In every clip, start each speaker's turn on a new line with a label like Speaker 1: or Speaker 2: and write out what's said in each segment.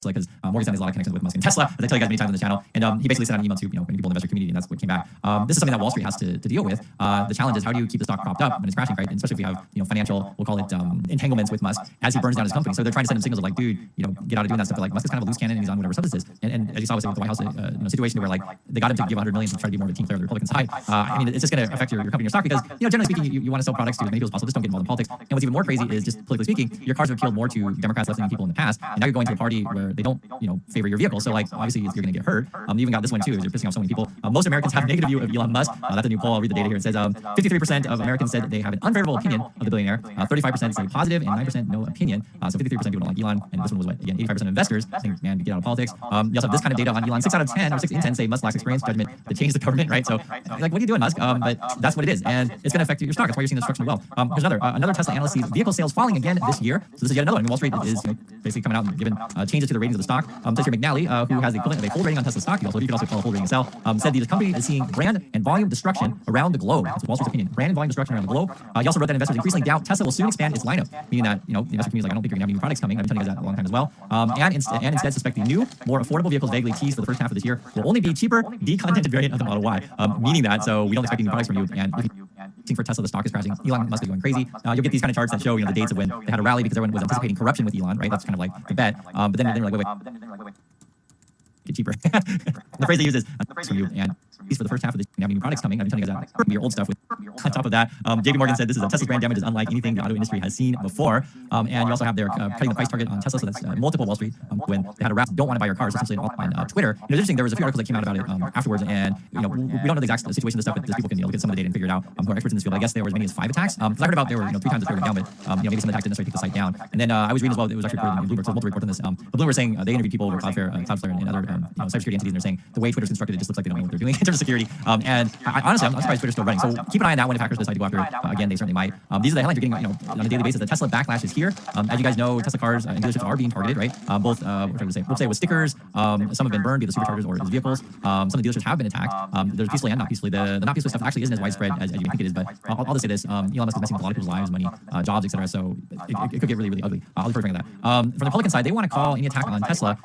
Speaker 1: Because Morgan Stanley has a lot of connections with Musk and Tesla, as I tell you guys many times on the channel. And he basically sent out an email to many people in the investor community, and that's what came back. This is something that Wall Street has to deal with. The challenge is how do you keep the stock propped up when it's crashing, right? And especially if you have financial, we'll call it entanglements with Musk as he burns down his company. So they're trying to send him signals of like, dude, get out of doing that stuff. But like Musk is kind of a loose cannon, and he's on whatever substances. And as you saw with the White House situation where like they got him to give $100 million to try to be more of a team player on the Republican side. I mean, it's just going to affect your company, your stock, because generally speaking, you want to sell products to as many people as possible. Just don't get involved in politics. And what's even more crazy is just politically speaking, your cars have appealed more to Democrats, left-leaning people in the past, and now you're going to a party where they don't favor your vehicle. So like obviously you're going to get hurt. You even got this one too, is you're pissing off so many people. Most Americans have a negative view of Elon Musk. That's a new poll. I'll read the data here. It says 53% of Americans said they have an unfavorable opinion of the billionaire. 35% say positive, and 9% no opinion. So 53% people don't like Elon, and this one was what again 85% of investors think man get out of politics. You also have this kind of data on Elon. 6 out of 10 or 6 in 10 say Musk lacks experience, judgment to change the government. Right. So like what are you doing, Musk? But that's what it is, and it's going to affect your stock. That's why you're seeing the destruction of wealth. There's another Tesla analyst sees vehicle sales falling again this year. So this is yet another one. Wall Street is basically coming out and giving changes to the ratings of the stock. Tesla McNally, who has the equivalent of a full rating on Tesla stock, you could also call a full rating sell, said the company is seeing brand and volume destruction around the globe. That's Wall Street's opinion. Brand and volume destruction around the globe. He also wrote that investors increasingly doubt Tesla will soon expand its lineup, meaning that the investor community is like, I don't think you're going to have any new products coming. I've been telling you guys that a long time as well. And instead suspect the new, more affordable vehicles vaguely teased for the first half of this year will only be cheaper, decontented variant of the Model Y, meaning that so we don't expect any new products from you. And for Tesla, the stock is crashing. Elon Musk is going crazy. You'll get these kind of charts that show the dates of when they had a rally because everyone was anticipating corruption with Elon, right? That's kind of like the bet. But then they're like, wait. Get cheaper. The phrase they use is from you, and for the first half of this, you have new products coming. I've been telling you guys that your old stuff. On top of that, JP Morgan said this is a Tesla's brand damage is unlike anything the auto industry has seen before. And you also have their cutting the price target on Tesla, so that's multiple Wall Street when they had a rap don't want to buy your cars essentially on Twitter. It's interesting. There was a few articles that came out about it afterwards, and we don't know the exact situation of the stuff, but people can look at some of the data and figure it out. Who are experts in this field. I guess there were as many as 5 attacks. Because I heard about there were 3 times the Twitter went down, but maybe some attacks didn't necessarily take the site down. And then I was reading as well. It was actually reported in Bloomberg, so multiple reports on this. But Bloomberg was saying they interviewed people over Cloudflare and other cybersecurity entities, and they're saying the way Twitter's constructed, it just looks like they don't know what they're doing in terms of security. And honestly, I'm surprised Twitter's still running. So keep an eye on that one if hackers decide to go after it. Again, they certainly might. These are the headlines you're getting on a daily basis. The Tesla backlash is here. As you guys know, Tesla cars and dealerships are being targeted, right? Both, what should I say with stickers. Some have been burned, be the superchargers or his vehicles. Some of the dealerships have been attacked. There's peacefully and not peacefully. The not peacefully stuff actually isn't as widespread as you think it is. But I'll just say this: Elon Musk is messing with a lot of people's lives, money, jobs, etc. So it could get really, really ugly. I'll just bring that. From the Republican side, they want to call any attack on Tesla.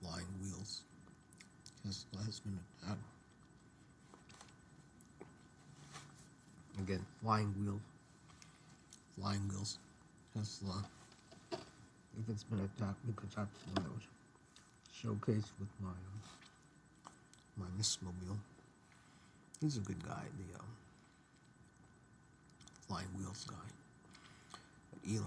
Speaker 2: Flying wheels. Tesla has been attacked. Again, flying wheels. Tesla. If it's been attacked, because that's what I was showcased with my Mobile. He's a good guy, the flying wheels guy. But Elon's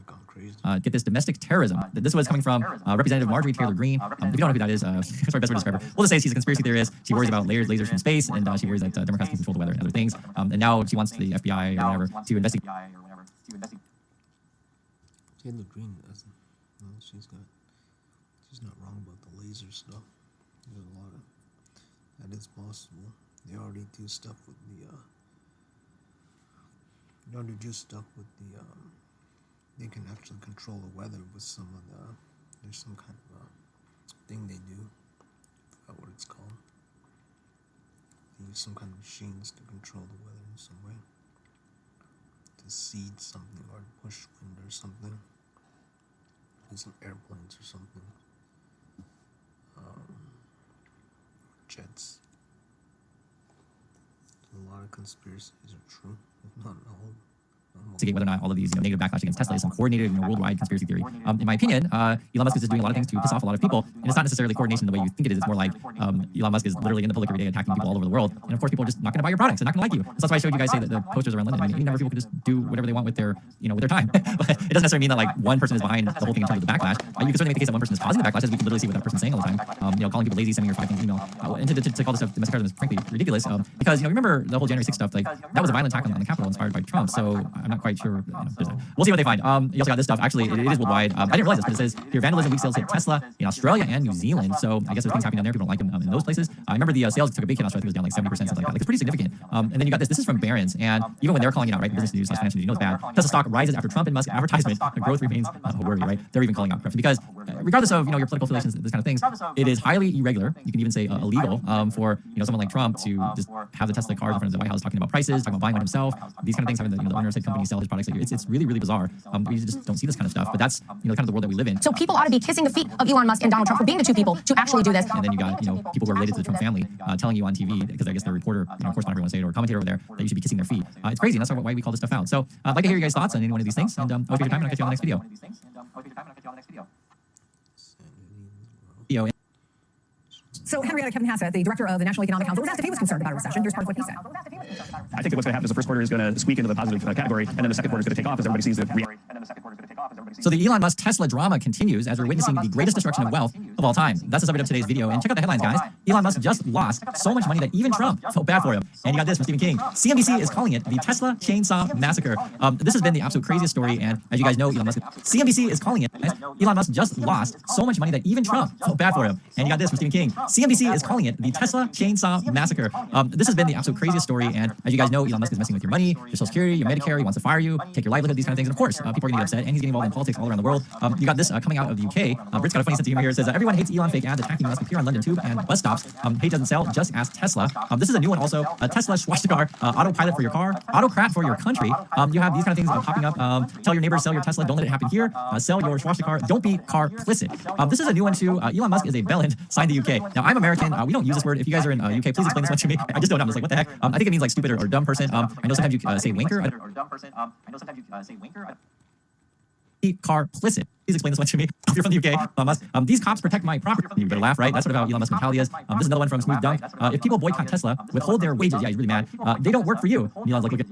Speaker 2: gone crazy.
Speaker 1: Get this domestic terrorism. This was coming from Representative Marjorie Taylor Greene. If you don't know who that is, that's my best way to describe her. We'll just say she's a conspiracy theorist. She worries about lasers from space, and she worries that Democrats can control the weather and other things. And now she wants the FBI or whatever to investigate.
Speaker 2: Taylor Greene doesn't. No, she's not wrong about the laser stuff. There's a lot of that is possible. They already do stuff with they can actually control the weather with some of there's some kind of thing they do. I forgot what it's called. They use some kind of machines to control the weather in some way. To seed something or push wind or something. Use some airplanes or something. Jets. A lot of conspiracies are true, if not all.
Speaker 1: To get whether or not all of these negative backlash against Tesla is some coordinated worldwide conspiracy theory. In my opinion, Elon Musk is just doing a lot of things to piss off a lot of people, and it's not necessarily coordination the way you think it is. It's more like Elon Musk is literally in the public every day attacking people all over the world, and of course people are just not going to buy your products and not going to like you. So that's why I showed you guys say that the posters around London. I mean, any number of people can just do whatever they want with their with their time. But it doesn't necessarily mean that like one person is behind the whole thing in terms of the backlash. You can certainly make the case that one person is causing the backlash, as we can literally see what that person's saying all the time. Calling people lazy, sending your 5 things email, and to call this stuff domestic terrorism is frankly ridiculous. Because remember the whole January 6th stuff, like that was a violent attack on the Capitol inspired by Trump. So I'm not quite sure. We'll see what they find. You also got this stuff. Actually, it is worldwide. I didn't realize this, but it says here vandalism week sales hit Tesla in Australia and New Zealand. So I guess there's things happening down there. People don't like them in those places. I remember the sales took a big hit in Australia. It was down like 70%, something like that. Like, it's pretty significant. And then you got this. This is from Barron's, and even when they're calling it out, right, business news, financial news, you know it's bad. Tesla stock rises after Trump and Musk advertisement. The growth remains a worry, right? They're even calling out corruption because regardless of your political affiliations, this kind of things, it is highly irregular. You can even say illegal for someone like Trump to just have the Tesla cars in front of the White House talking about prices, talking about buying one himself. These kind of things, having the owner side companies sell his products. Like, it's really, really bizarre. We just don't see this kind of stuff. But that's kind of the world that we live in.
Speaker 3: So people ought to be kissing the feet of Elon Musk and Donald Trump for being the two people to actually do this.
Speaker 1: And then you got people who are related to the Trump family telling you on TV, because I guess the reporter, correspondent, everyone say it, or commentator over there, that you should be kissing their feet. It's crazy. And that's why we call this stuff out. So I'd like to hear you guys' thoughts on any one of these things. And I'll waste your time and I'll catch you on the next video.
Speaker 3: So Henrietta Kevin Hassett, the director of the National Economic Council, was asked if he was concerned about a recession. Here's part of what he said.
Speaker 4: I think that what's going to happen is the first quarter is going to squeak into the positive category, and then the second quarter is going to take off as everybody sees the reality.
Speaker 1: So the Elon Musk Tesla drama continues as we're witnessing the greatest destruction of wealth of all time. That's the subject of today's video. And check out the headlines, guys. Elon Musk just lost so much money that even Trump felt bad for him. And you got this from Stephen King. CNBC is calling it the Tesla chainsaw massacre. This has been the absolute craziest story. And as you guys know, Elon Musk, CNBC is calling it. Elon Musk just lost so much money that even Trump felt bad for him. And you got this from Stephen King. CNBC is calling it the Tesla chainsaw massacre. This has been the absolute craziest story. And as you guys know, Elon Musk is messing with your money, your Social Security, your Medicare. He wants to fire you, take your livelihood, these kind of things. And of course, people are going to get upset. And he's getting involved in politics all around the world. You got this coming out of the UK. Brit's got a funny sense of humor here. It says, everyone hates Elon fake ads attacking Musk appear on London Tube and bus stops. Hate doesn't sell, just ask Tesla. This is a new one also. Tesla swastika, autopilot for your car, autocrat for your country. You have these kind of things popping up. Tell your neighbors, sell your Tesla, don't let it happen here. Sell your swastika, don't be car-plicit. This is a new one too. Elon Musk is a bellend, signed the UK. Now, I'm American. We don't use this word. If you guys are in UK, please explain this one to me. I just don't know. I'm just like, what the heck? I think it means like stupid or dumb person. I know sometimes you say wanker. Car-plicit. Please explain this one to me. If you're from the UK, these cops protect my property. You better laugh, right? That's sort of how Elon Musk mentality is. This is another one from Smooth Dunk. If people boycott Tesla, withhold their wages, yeah, he's really mad. They don't work for you. Elon's like, look at,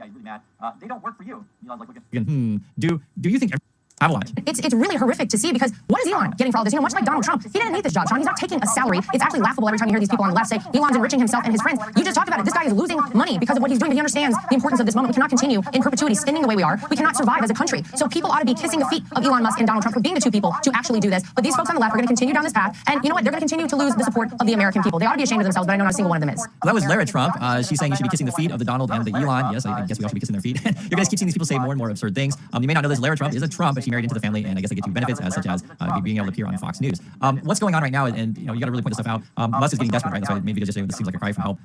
Speaker 1: they don't work for you. Elon's like, look at, do you think? Have a watch.
Speaker 3: It's really horrific to see because what is Elon getting for all this? Much like Donald Trump, he didn't need this job, Sean. He's not taking a salary. It's actually laughable every time you hear these people on the left say Elon's enriching himself and his friends. You just talked about it. This guy is losing money because of what he's doing, but he understands the importance of this moment. We cannot continue in perpetuity spinning the way we are. We cannot survive as a country. So people ought to be kissing the feet of Elon Musk and Donald Trump for being the two people to actually do this. But these folks on the left are going to continue down this path. And you know what? They're going to continue to lose the support of the American people. They ought to be ashamed of themselves, but I know not a single one of them is.
Speaker 1: Well, that was Lara Trump. She's saying you should be kissing the feet of the Donald and the Elon. Yes, I guess we all should be kissing their feet. You're going to keep seeing these people say more and more absurd things. You may not know this. Lara Trump is a Trump, but she married into the family, and I guess they get two benefits, such as being able to appear on Fox News. What's going on right now, and you got to really point this stuff out. Musk is getting desperate, right? That's why maybe just this seems like a cry for help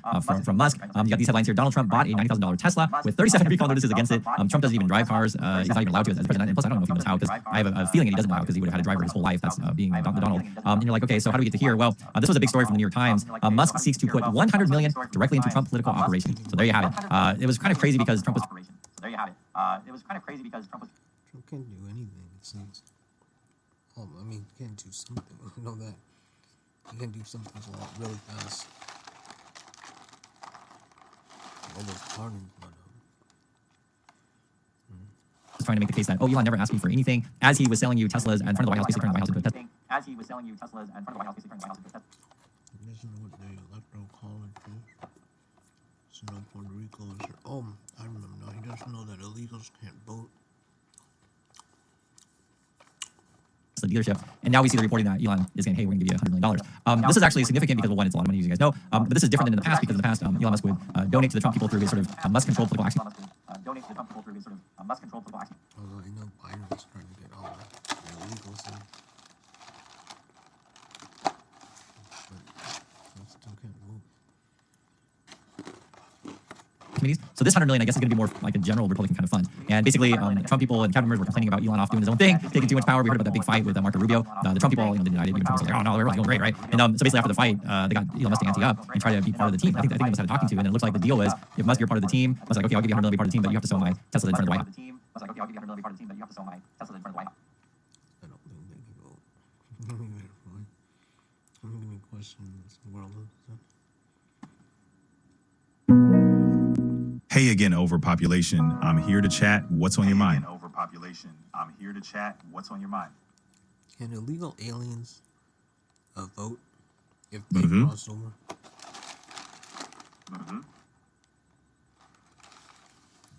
Speaker 1: from Musk. You got these headlines here. Donald Trump bought a $90,000 Tesla with 37 recall notices against it. Trump doesn't even drive cars. He's not even allowed to as president. And plus, I don't know if he knows how, because I have a feeling that he doesn't know how, because he would have had a driver his whole life. That's being Donald. And you're like, okay, so how do we get to here? Well, this was a big story from the New York Times. Musk seeks to put $100 million directly into Trump political operation. So there you have it. It was kind of crazy because Trump was. So there you have it. It was kind of crazy because Trump was.
Speaker 2: Trump can't do anything, it seems. I mean, he can do something. I know that. He can do something a lot really fast. All those pardons, but
Speaker 1: trying to make the case that, oh, Elon never asked me for anything, as he was selling you Teslas in front of the White House, basically turning the White House into a Tesla. As he was selling you Teslas in front of the White House, basically turning the White House into a Tesla.
Speaker 2: he doesn't know what the electoral college is. So no Puerto Rico is. Oh, I remember now. He doesn't know that illegals can't vote.
Speaker 1: The dealership, and now we see the reporting that Elon is saying, hey, we're going to give you $100 million. This is actually significant because, well, one, it's a lot of money, as you guys know, but this is different than in the past, because in the past, Elon Musk would donate to the Trump people through his sort of Musk-controlled political action. Donate to the Trump people through his sort of Musk-controlled political action.
Speaker 2: Although I know Biden was trying to get all the illegals in. But they still can't vote.
Speaker 1: Committees. So this $100 million, I guess, is going to be more like a general Republican kind of fund. And basically, Trump people and cabinet members were complaining about Elon off doing his own thing, taking too much power. We heard about that big fight with Marco Rubio. The Trump people, didn't deny it. Even Trump was like, oh no, everyone's going great, right? And so basically, after the fight, they got Elon Musk to ante up and try to be part of the team. I think they must have talking to, and it looks like the deal was, if Musk, you're part of the team, Musk's like, okay, I'll give you $100 million to be part of the team, but you have to sell my Tesla in front of the White House. Musk's like, okay, I'll give you $100 million to be part of the team, but you have to sell my Tesla in front of the White House.
Speaker 2: I don't think they can vote. I'm going to question this world.
Speaker 5: Hey again, overpopulation. I'm here to chat. What's on your mind?
Speaker 6: Overpopulation. I'm here to chat. What's on your mind?
Speaker 2: Can illegal aliens vote if they cross over?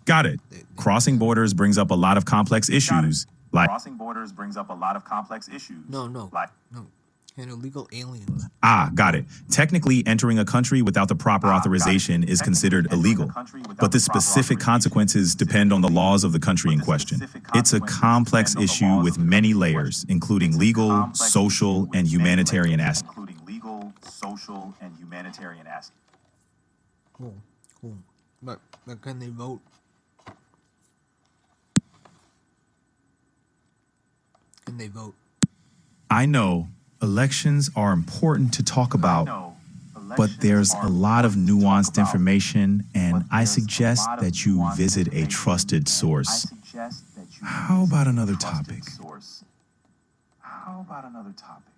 Speaker 5: Got it. Crossing borders brings up a lot of complex issues, like
Speaker 6: Crossing borders brings up a lot of complex issues.
Speaker 2: No,
Speaker 6: Like,
Speaker 2: and illegal aliens.
Speaker 5: got it. Technically, entering a country without the proper authorization is considered illegal, but the specific consequences depend on the laws of the country in question. It's a complex issue with many layers, including legal, social, and humanitarian aspects.
Speaker 6: including legal, social, and humanitarian aspects.
Speaker 2: Cool. But can they vote? Can they vote?
Speaker 5: I know elections are important to talk about, but there's a lot of nuanced information, and I suggest that you visit a trusted source. How about another topic?
Speaker 6: How about another topic?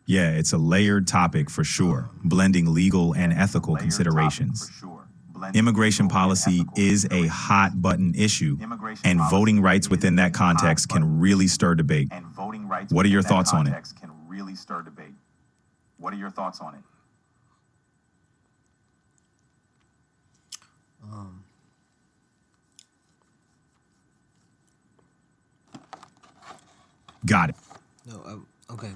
Speaker 5: Yeah, it's a layered topic for sure, blending legal and ethical considerations. Immigration policy is a hot button issue, and voting rights within that context can really stir debate. What are your thoughts on it?
Speaker 6: Can really stir debate. What are your thoughts on it?
Speaker 5: Got it.
Speaker 2: No. Okay.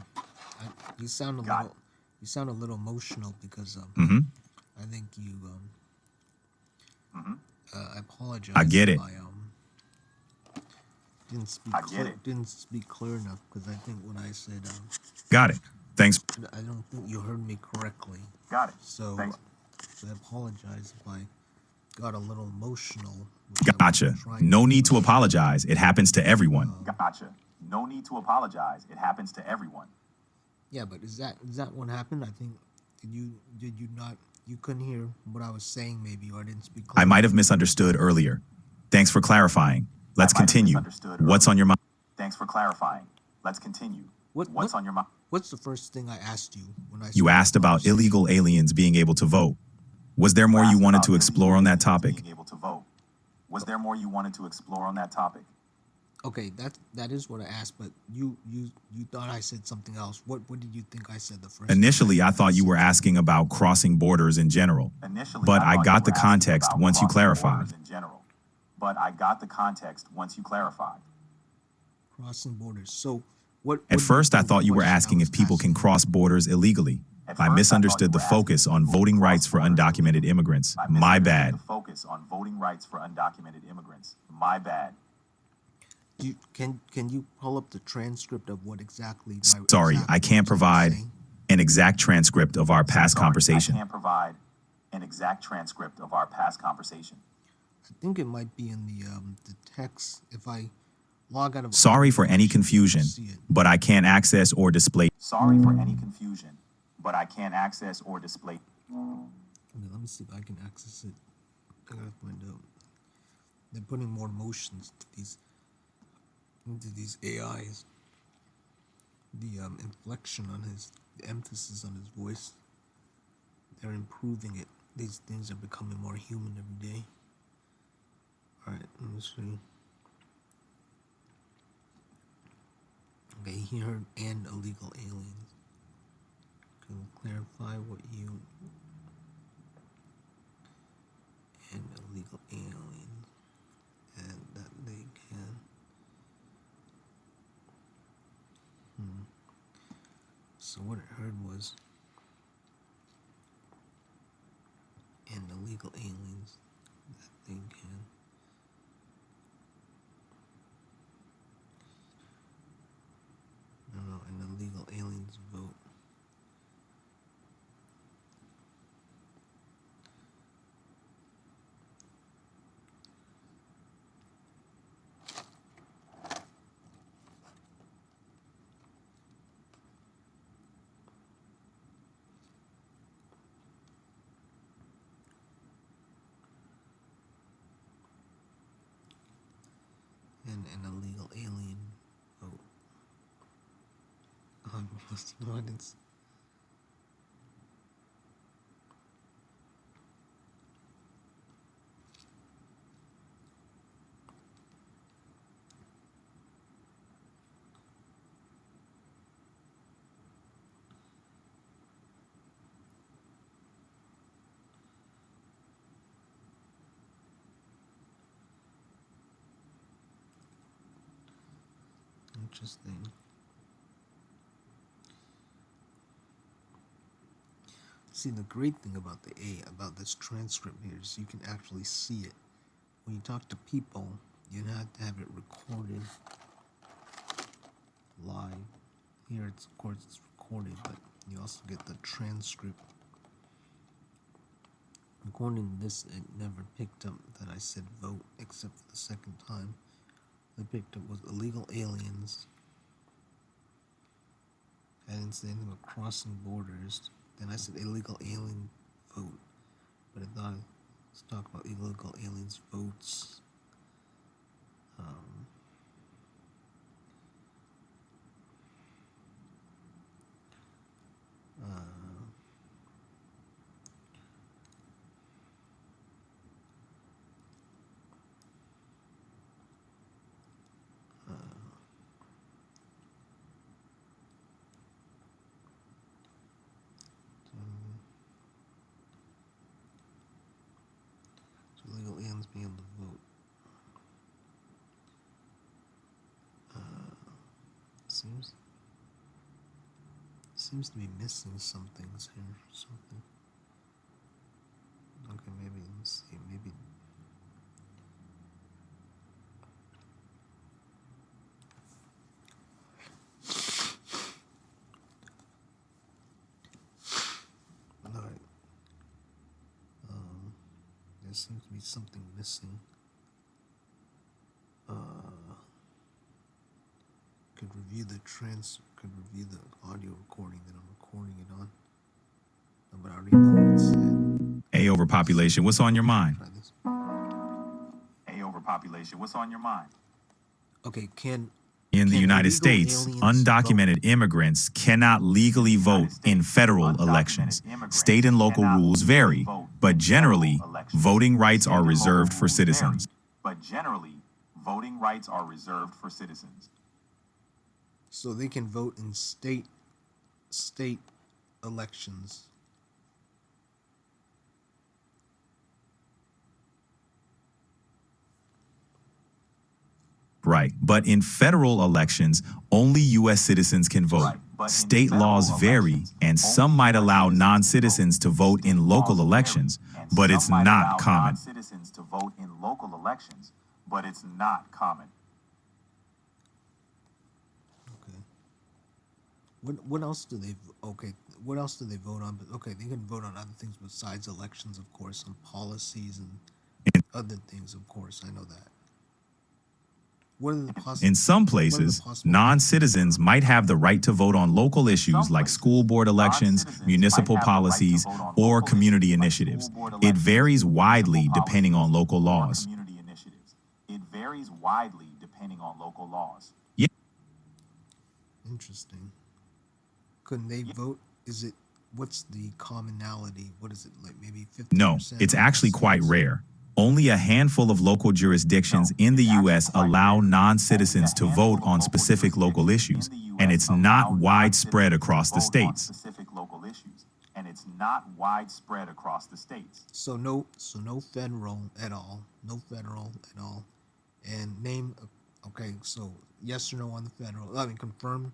Speaker 2: You sound a
Speaker 6: Got
Speaker 2: little. You sound a little emotional because
Speaker 5: Mhm.
Speaker 2: I think you I apologize.
Speaker 5: I get it.
Speaker 2: If I didn't speak
Speaker 6: I get it.
Speaker 2: didn't speak clear enough because I think when I said
Speaker 5: Got it. Thanks.
Speaker 2: I don't think you heard me correctly.
Speaker 6: Got it.
Speaker 2: So
Speaker 6: Thanks.
Speaker 2: I apologize if I got a little emotional. which I
Speaker 5: Gotcha.
Speaker 2: wasn't trying
Speaker 5: No
Speaker 2: to.
Speaker 5: need to apologize. It happens to everyone.
Speaker 6: Gotcha. No need to apologize. It happens to everyone.
Speaker 2: Yeah, but is that what happened? I think did you not you couldn't hear what I was saying maybe, or I didn't speak
Speaker 5: I
Speaker 2: clear.
Speaker 5: might have misunderstood earlier. Thanks for clarifying. Let's
Speaker 6: I might have
Speaker 5: continue.
Speaker 6: misunderstood
Speaker 5: What's
Speaker 6: earlier.
Speaker 5: on your mind?
Speaker 6: Thanks for clarifying. Let's continue. What's on your mind?
Speaker 2: What's the first thing I asked you when I
Speaker 5: You
Speaker 2: started
Speaker 5: asked
Speaker 2: the
Speaker 5: about
Speaker 2: conversation?
Speaker 5: illegal aliens being able to vote. Was there more you
Speaker 6: Asked
Speaker 5: wanted
Speaker 6: about
Speaker 5: to explore on that
Speaker 6: illegal
Speaker 5: topic?
Speaker 6: aliens being able to vote. Was there more you wanted to explore on that topic?
Speaker 2: Okay, that is what I asked, but you thought I said something else. What did you think I said the first time?
Speaker 5: Initially, I thought you were asking about crossing borders in general,
Speaker 6: Initially,
Speaker 5: but I
Speaker 6: thought
Speaker 5: got
Speaker 6: you
Speaker 5: the
Speaker 6: were asking
Speaker 5: context
Speaker 6: about
Speaker 5: once you
Speaker 6: crossing
Speaker 5: clarified.
Speaker 6: borders in general. But I got the context once you clarified.
Speaker 2: Crossing borders. So what?
Speaker 5: At first, I thought you were asking if people can cross borders illegally. I misunderstood the focus on voting rights for undocumented immigrants. My bad.
Speaker 6: The focus on voting rights for undocumented immigrants. My bad.
Speaker 2: Can you pull up the transcript of what exactly?
Speaker 5: Sorry,
Speaker 2: exact
Speaker 5: I can't
Speaker 2: words
Speaker 5: provide
Speaker 2: was saying?
Speaker 5: an exact transcript of our past
Speaker 6: Sorry,
Speaker 5: conversation.
Speaker 6: I can't provide an exact transcript of our past conversation.
Speaker 2: I think it might be in the text. If I log out of.
Speaker 5: Sorry for any confusion,
Speaker 2: See it.
Speaker 5: but I can't access or display.
Speaker 6: Sorry for any confusion, but I can't access or display.
Speaker 2: Okay, let me see if I can access it. I gotta find out. They're putting more emotions into these AIs. The inflection on the emphasis on his voice. They're improving it. These things are becoming more human every day. All right, let me see. Okay, he heard and illegal aliens. Can you clarify what you and illegal aliens and that they can So what it heard was and illegal aliens that they can and illegal aliens vote. And an illegal alien vote. No, I didn't. Interesting. See, the great thing about about this transcript here is you can actually see it. When you talk to people, you have to have it recorded live. Here, it's of course it's recorded, but you also get the transcript. According to this, it never picked up that I said vote, except for the second time. They picked up was illegal aliens. I didn't say anything about crossing borders. Then I said illegal alien vote, but I thought let's talk about illegal aliens votes. So illegal aliens being able to vote. Seems to be missing some things here. Something. Okay, maybe let's see. Maybe. All right. There seems to be something missing. Could review the audio recording that I'm recording it on. No, but I already know what it said.
Speaker 5: A, overpopulation. What's on your mind?
Speaker 2: Try this.
Speaker 6: A, overpopulation. What's on your mind?
Speaker 2: Okay,
Speaker 5: In the
Speaker 2: Can
Speaker 5: United
Speaker 2: illegal
Speaker 5: States,
Speaker 2: aliens
Speaker 5: undocumented immigrants cannot legally vote in federal elections. State and local rules vary, but generally, voting rights are reserved for citizens.
Speaker 6: But generally, voting rights are reserved for citizens.
Speaker 2: so they can vote in state elections.
Speaker 5: Right. But in federal elections, only U.S. citizens can vote.
Speaker 6: Right. But in
Speaker 5: State
Speaker 6: federal
Speaker 5: laws vary,
Speaker 6: elections,
Speaker 5: and some
Speaker 6: only
Speaker 5: might
Speaker 6: U.S.
Speaker 5: allow
Speaker 6: citizens
Speaker 5: non-citizens to vote in local
Speaker 6: laws
Speaker 5: elections,
Speaker 6: vary, and
Speaker 5: but
Speaker 6: some
Speaker 5: it's
Speaker 6: might allow
Speaker 5: not common.
Speaker 6: non-citizens to vote in local elections, but it's not common.
Speaker 2: Okay. What else do they? Okay. What else do they vote on? But okay, they can vote on other things besides elections, of course, on policies and other things, of course. I know that. What are the possible?
Speaker 5: In some places, non-citizens might have the right to vote on local issues like school board elections, municipal policies, or community initiatives. It varies widely depending on local laws.
Speaker 6: Community initiatives. It varies widely depending on local laws.
Speaker 2: Interesting. Couldn't they vote? Is it? What's the commonality? What is it like? Maybe 50%?
Speaker 5: No, it's actually quite rare. Only a handful of local jurisdictions in the U.S. allow non-citizens to vote on specific local issues, and it's not widespread across the states.
Speaker 6: Specific local issues, and it's not widespread across the states.
Speaker 2: So no federal at all. No federal at all. And name. Okay, so yes or no on the federal. I mean, confirm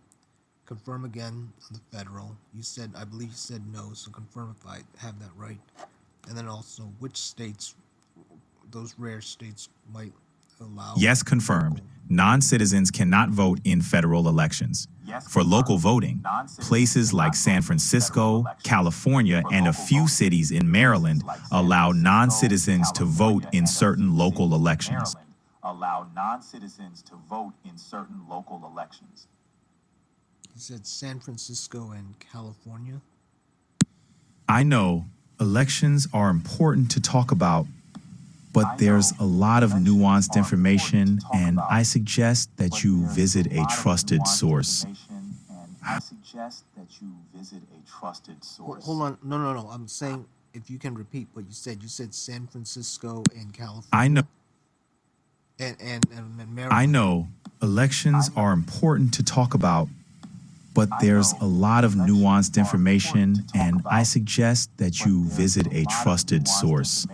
Speaker 2: again on the federal. You said, I believe you said no, so confirm if I have that right. And then also, which states, those rare states, might allow.
Speaker 5: Yes, confirmed. Non-citizens cannot vote in federal elections. For local voting, places like San Francisco, California, and a few cities in Maryland allow non-citizens to vote in certain local elections.
Speaker 6: Maryland allow non-citizens to vote in certain local elections.
Speaker 2: You said San Francisco and California.
Speaker 5: I know elections are important to talk about, but there's a lot of nuanced information, and I suggest that you visit a trusted source.
Speaker 6: I suggest that you visit a trusted source.
Speaker 2: Hold on. No. I'm saying if you can repeat what you said. You said San Francisco and California.
Speaker 5: I know.
Speaker 2: And Maryland.
Speaker 5: I know elections are important to talk about, but there's a lot of nuanced information, and I suggest that you visit a trusted source.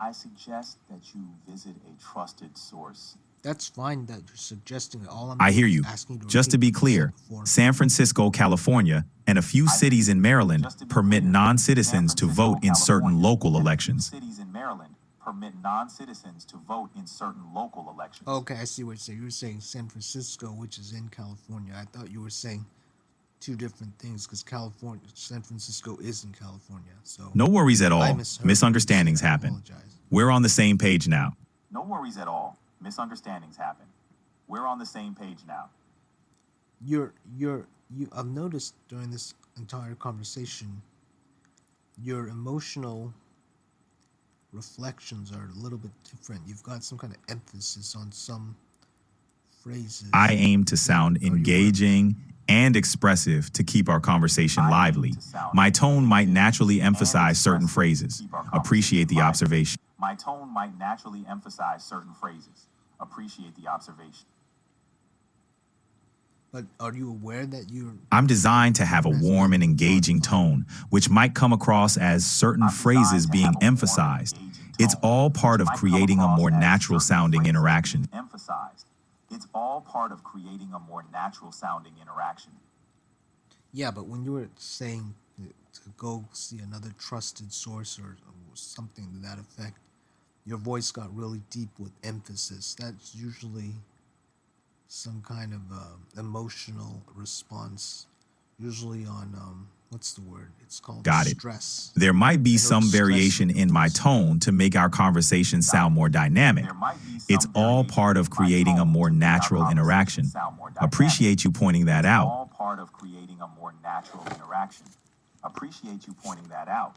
Speaker 6: I suggest that you visit a trusted source.
Speaker 2: That's fine that you're suggesting it. All I'm
Speaker 5: I
Speaker 2: doing
Speaker 5: hear
Speaker 2: is
Speaker 5: you.
Speaker 2: asking you to
Speaker 5: Just to
Speaker 2: repeat
Speaker 5: be
Speaker 2: what you said
Speaker 5: clear,
Speaker 2: before.
Speaker 5: San Francisco, California, and a few cities in Maryland permit non-citizens to vote in certain local elections.
Speaker 6: Cities in Maryland permit non-citizens to vote in certain local elections.
Speaker 2: Okay, I see what you're saying. You were saying San Francisco, which is in California. I thought you were saying two different things because San Francisco is in California. So
Speaker 5: No worries at
Speaker 2: I
Speaker 5: all.
Speaker 2: misheard you.
Speaker 5: Misunderstandings
Speaker 2: I
Speaker 5: happen.
Speaker 2: apologize.
Speaker 5: We're on the same page now.
Speaker 6: No worries at all. Misunderstandings happen. We're on the same page now.
Speaker 2: I've noticed during this entire conversation, your emotional reflections are a little bit different. You've got some kind of emphasis on some phrases.
Speaker 5: I aim to sound engaging and expressive to keep our conversation lively. My tone might naturally emphasize certain phrases. Appreciate the observation.
Speaker 6: My tone might naturally emphasize certain phrases. Appreciate the observation.
Speaker 2: But are you aware that you're
Speaker 5: I'm designed to have a warm and engaging tone, which might come across as certain phrases being emphasized. It's all part of creating a more natural sounding interaction.
Speaker 6: Emphasized. It's all part of creating a more natural sounding interaction.
Speaker 2: Yeah, but when you were saying to go see another trusted source or something to that effect, your voice got really deep with emphasis. That's usually some kind of emotional response, usually on what's the word? It's called
Speaker 5: Got it.
Speaker 2: stress.
Speaker 5: There might be
Speaker 2: I know
Speaker 5: some
Speaker 2: stress
Speaker 5: variation in my tone to make our conversation sound more dynamic.
Speaker 6: There might be some
Speaker 5: It's all
Speaker 6: variation
Speaker 5: part
Speaker 6: in
Speaker 5: of
Speaker 6: my
Speaker 5: creating a
Speaker 6: tone
Speaker 5: more
Speaker 6: to make our
Speaker 5: natural
Speaker 6: conversation
Speaker 5: interaction.
Speaker 6: sound more dynamic.
Speaker 5: Appreciate you pointing that out.
Speaker 6: All part of creating a more natural interaction. Appreciate you pointing that out.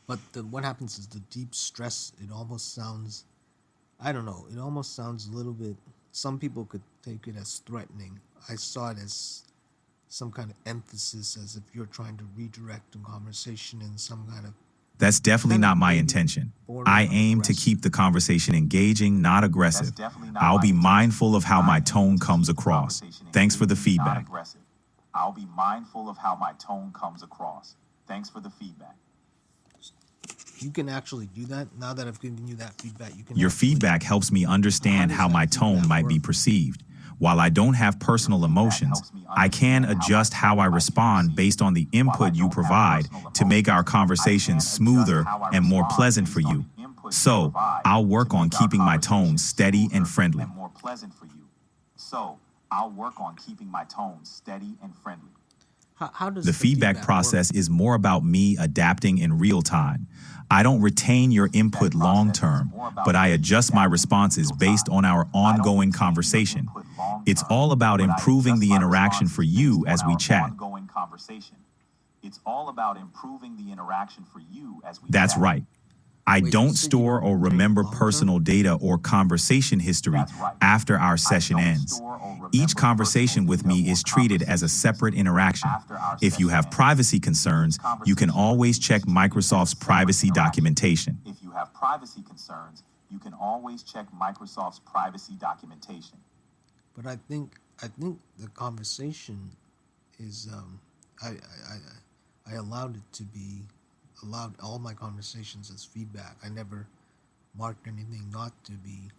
Speaker 2: But what happens is the deep stress, it almost sounds, I don't know, it almost sounds a little bit, some people could take it as threatening. I saw it as some kind of emphasis, as if you're trying to redirect a conversation in some kind of,
Speaker 5: That's definitely not my
Speaker 2: Maybe
Speaker 5: intention.
Speaker 2: borderline
Speaker 5: I aim to
Speaker 2: aggressive.
Speaker 5: keep the conversation engaging, not aggressive.
Speaker 6: That's definitely not
Speaker 5: I'll
Speaker 6: my
Speaker 5: be
Speaker 6: intention.
Speaker 5: mindful of how
Speaker 6: I
Speaker 5: my
Speaker 6: aim
Speaker 5: tone
Speaker 6: to
Speaker 5: comes
Speaker 6: keep the
Speaker 5: across.
Speaker 6: conversation
Speaker 5: Thanks for the
Speaker 6: engaging, not
Speaker 5: feedback.
Speaker 6: aggressive. I'll be mindful of how my tone comes across. Thanks for the feedback.
Speaker 2: you can actually do that. Now that I've given you that feedback, you can
Speaker 5: Your
Speaker 2: actually-
Speaker 5: feedback helps me understand
Speaker 2: does
Speaker 5: how
Speaker 2: that
Speaker 5: my
Speaker 2: feedback
Speaker 5: tone might be
Speaker 2: work?
Speaker 5: perceived. While I don't have personal emotions, I can adjust how I respond based on the input you provide to make our conversation smoother and more pleasant for you. So, I'll work on keeping my tone steady and friendly.
Speaker 6: And more pleasant for you. So, I'll work on keeping my tone steady and friendly.
Speaker 2: How does
Speaker 5: The feedback process is more about me adapting in real time. I don't retain your input long term, but I adjust my responses based on our ongoing conversation. It's all about improving the interaction for you as we chat.
Speaker 6: Ongoing conversation. It's all about improving the interaction for you as we
Speaker 5: That's
Speaker 6: chat.
Speaker 5: right. I
Speaker 2: Wait, you
Speaker 5: don't
Speaker 2: said you
Speaker 5: store or
Speaker 2: don't retain
Speaker 5: remember
Speaker 2: long-term?
Speaker 5: personal data or conversation history
Speaker 6: That's right.
Speaker 5: after our
Speaker 6: I
Speaker 5: session
Speaker 6: don't
Speaker 5: ends.
Speaker 6: store or remember
Speaker 5: Each conversation
Speaker 6: personal
Speaker 5: with
Speaker 6: data
Speaker 5: me
Speaker 6: or
Speaker 5: is treated as a
Speaker 6: conversation
Speaker 5: separate interaction.
Speaker 6: after our
Speaker 5: If you
Speaker 6: session
Speaker 5: have
Speaker 6: ends.
Speaker 5: privacy concerns, you can always check Microsoft's privacy documentation.
Speaker 6: If you have privacy concerns, you can always check Microsoft's privacy documentation.
Speaker 2: But I think the conversation is I allowed it to be allowed all my conversations as feedback. I never marked anything not to be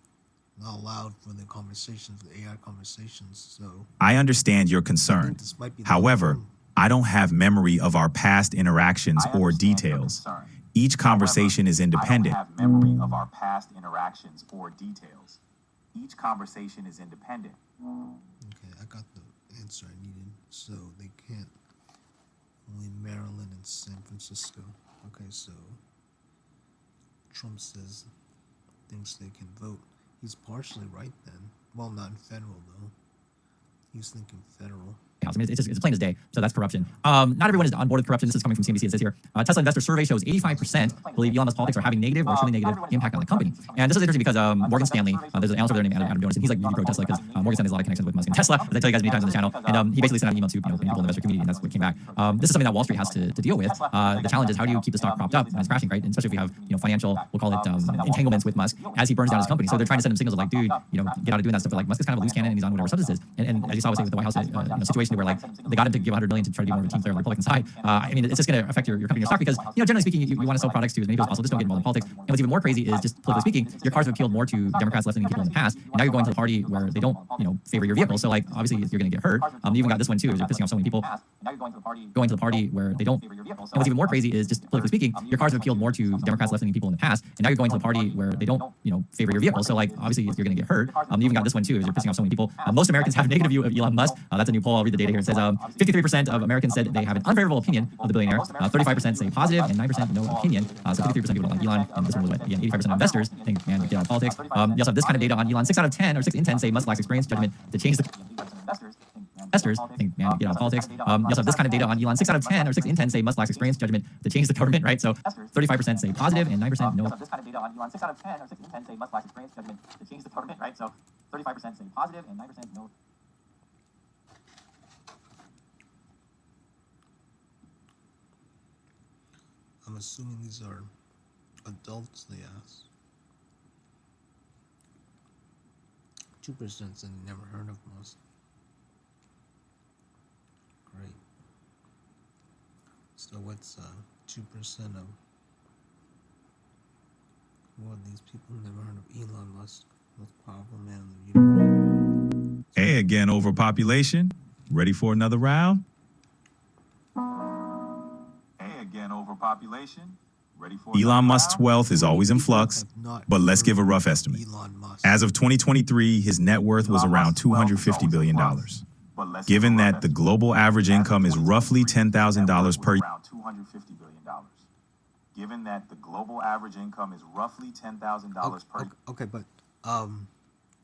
Speaker 2: not allowed for the conversations, the AI conversations. So
Speaker 5: I understand your
Speaker 2: I
Speaker 5: concern.
Speaker 2: think this might be the
Speaker 5: However,
Speaker 2: long-term.
Speaker 5: I don't have memory of our past interactions
Speaker 6: I
Speaker 5: or
Speaker 6: understand your
Speaker 5: details.
Speaker 6: concern.
Speaker 5: Each conversation is independent.
Speaker 6: I don't have memory of our past interactions or details. Each conversation is independent.
Speaker 2: Okay, I got the answer I needed. So they can't only Maryland and San Francisco. Okay, so Trump says thinks they can vote. He's partially right then. Well, not in federal though. He's thinking federal.
Speaker 1: House. I mean, it's plain as day. So that's corruption. Not everyone is on board with corruption. This is coming from CNBC. It says here, Tesla investor survey shows 85% believe Elon Musk's politics are having negative or extremely negative impact on the company. And this is interesting because Morgan Stanley, there's an analyst over there named Adam Jonas, and he's like really pro Tesla because Morgan Stanley has a lot of connections with Musk and Tesla, as I tell you guys many times on the channel. And he basically sent out an email to people in the investor community, and that's what came back. This is something that Wall Street has to deal with. The challenge is how do you keep the stock propped up when it's crashing, right? And especially if we have financial, we'll call it entanglements with Musk as he burns down his company. So they're trying to send him signals of like, dude, get out of doing that stuff. But like Musk is kind of a loose cannon and he's on whatever substances. And as you saw with the White House situation situation where like they got him to give 100 million to try to be more of a team player on the Republican side. I mean, it's just going to affect your company, your stock, because generally speaking, you want to sell products to as many people as possible. Just don't get involved in politics. And what's even more crazy is, just politically speaking, your cars have appealed more to Democrats, left-leaning people in the past, and now you're going to the party where they don't favor your vehicle. So like obviously you're going to get hurt. You even got this one too, is you're pissing off so many people. Going to the party where they don't. And what's even more crazy is, just politically speaking, your cars have appealed more to Democrats, left-leaning people in the past, and now you're going to the party where they don't favor your vehicle. So like obviously you're going to get hurt. You even got this one too, is you're pissing off so many people. Most Americans have a negative view of Elon Musk. That's a new poll. I'll read the data here. It says 53% of Americans said they have an unfavorable opinion of the billionaire. 35% say positive, and 9% no opinion. So 53% people don't like Elon, and this one was what? Again, 85% of investors think, man, get out of politics. You also have this kind of data on Elon. 6 out of 10, or 6 in 10, say Musk lacks experience, judgment to change the. Investors think, man, get out of politics. You also have this kind of data on Elon. 6 out of 10, or 6 in 10, say Musk lacks experience, judgment to change the government, right? So 35% say positive, and 9% no. This kind of data on Elon. 6 out of 10, or 6 in 10, say Musk lacks experience, judgment to change the government, right? So 35% say positive, and 9% no.
Speaker 2: I'm assuming these are adults, they asked. 2% said never heard of Musk. Great. So what's 2% of what these people never heard of Elon Musk, most powerful man in the universe?
Speaker 5: Hey, again, overpopulation. Ready for another round?
Speaker 6: Hey, again, overpopulation. Ready for
Speaker 5: Elon Musk's wealth is always in flux, but let's give a rough estimate.
Speaker 2: Elon Musk.
Speaker 5: As of 2023, his net worth was around $250 billion. Given that the global average income is roughly $10,000 per year.
Speaker 6: Around $250 billion. Given that the global average income is roughly $10,000 per year.
Speaker 2: Okay, but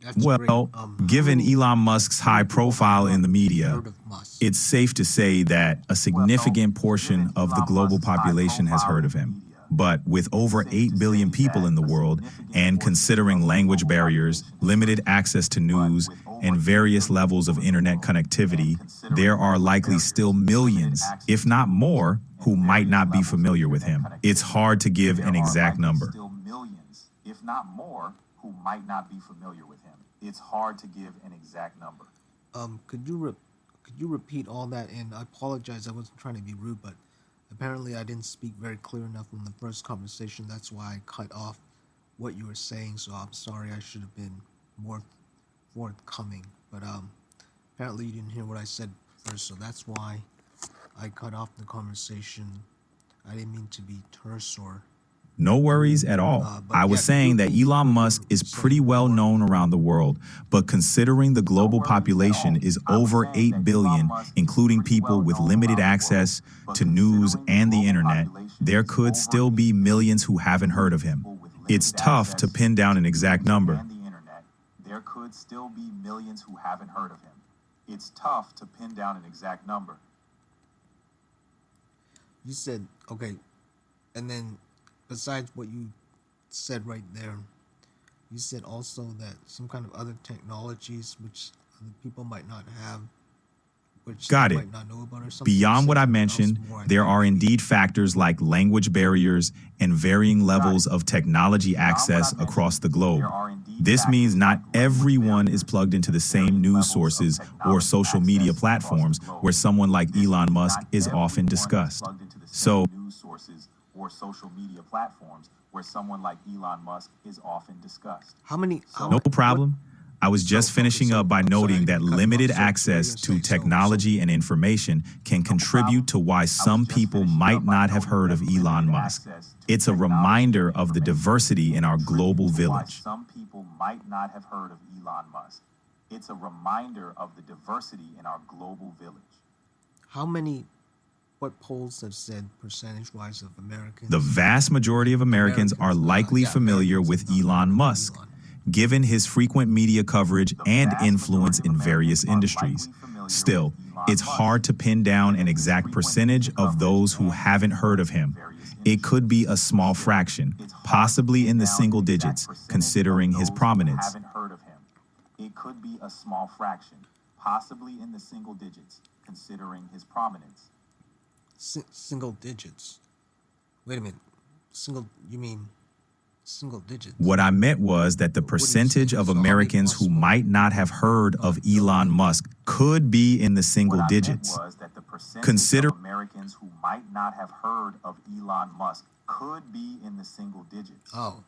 Speaker 2: that's great.
Speaker 5: Well, given Elon Musk's high profile in the media,
Speaker 2: Heard of Musk.
Speaker 5: it's safe to say that a significant portion of the global population has heard of him. But with over 8 billion people in the world, and considering language barriers, limited access to news, and various levels of internet connectivity, there are likely still millions, if not more, who might not be familiar with him. It's hard to give an exact number.
Speaker 6: Still millions, if not more, who might not be familiar with him. It's hard to give an exact number.
Speaker 2: Could you repeat all that? And I apologize, I wasn't trying to be rude, but apparently I didn't speak very clear enough in the first conversation. That's why I cut off what you were saying. So I'm sorry. I should have been more forthcoming. But apparently you didn't hear what I said first, so that's why I cut off the conversation. I didn't mean to be terse or.
Speaker 5: No worries at all. I was saying that Elon Musk is pretty well known around the world, but considering the global population is over 8 billion, including people with limited access to news and the internet, there could still be millions who haven't heard of him. It's tough to pin down an exact number.
Speaker 6: And the internet, there could still be millions who haven't heard of him. It's tough to pin down an exact number.
Speaker 2: You said, okay, and then besides what you said right there, you said also that some kind of other technologies which other people might not have, which
Speaker 5: Got
Speaker 2: they
Speaker 5: it.
Speaker 2: might not know about or something. You
Speaker 5: Beyond
Speaker 2: said
Speaker 5: what I
Speaker 2: something else
Speaker 5: mentioned,
Speaker 2: more, I
Speaker 5: there
Speaker 2: think.
Speaker 5: are indeed factors like language barriers and varying levels of technology access across the globe. This means not everyone is plugged into the same news sources or social media platforms where someone like Elon Musk is often discussed. So,
Speaker 6: news sources or social media platforms where someone like Elon Musk is often discussed.
Speaker 2: How many?
Speaker 5: no problem. I was just finishing up by noting that limited access to technology and information can contribute to why some people might not have heard of Elon Musk. It's a reminder of the diversity in our global
Speaker 6: Why
Speaker 5: village.
Speaker 6: some people might not have heard of Elon Musk. It's a reminder of the diversity in our global village.
Speaker 2: How many? What polls have said percentage-wise of Americans?
Speaker 5: The vast majority of Americans are likely familiar with Elon Musk, given his frequent media coverage and influence in various industries. Still, it's hard to pin down an exact percentage of those who haven't heard of him. It could be a small fraction, possibly in the single digits, considering his prominence.
Speaker 6: Haven't heard of him. It could be a small fraction, possibly in the single digits, considering his prominence.
Speaker 2: Single digits. Wait a minute. You mean Single digits.
Speaker 5: What I meant was that the
Speaker 2: What do you say?
Speaker 5: percentage of
Speaker 2: So how many
Speaker 5: Americans who
Speaker 2: possible-
Speaker 5: might not have heard of Elon Musk could be in the single
Speaker 6: What I
Speaker 5: digits.
Speaker 6: meant was that the percentage
Speaker 5: Consider-
Speaker 6: of Americans who might not have heard of Elon Musk could be in the single digits.
Speaker 2: Oh,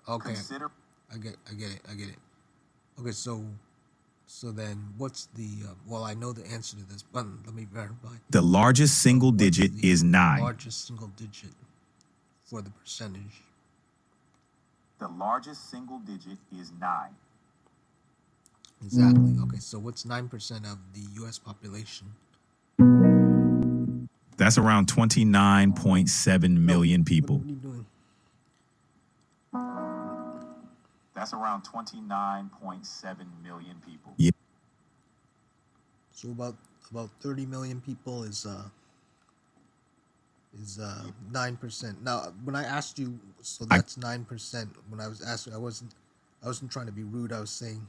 Speaker 2: okay.
Speaker 6: Consider
Speaker 2: I get it. Okay, so then what's the? Well, I know the answer to this, but let me verify.
Speaker 5: The largest single
Speaker 2: What's
Speaker 5: digit
Speaker 2: the
Speaker 5: is 9.
Speaker 2: Largest single digit for the percentage.
Speaker 6: the largest single digit is 9.
Speaker 2: Exactly. Okay, so what's 9% of the U.S. population?
Speaker 5: That's around 29.7 million people.
Speaker 2: What are you doing?
Speaker 6: That's around 29.7 million people.
Speaker 5: Yeah.
Speaker 2: So about 30 million people is 9%. Now, when I asked you, so that's 9%. When I was asking, I wasn't trying to be rude. I was saying,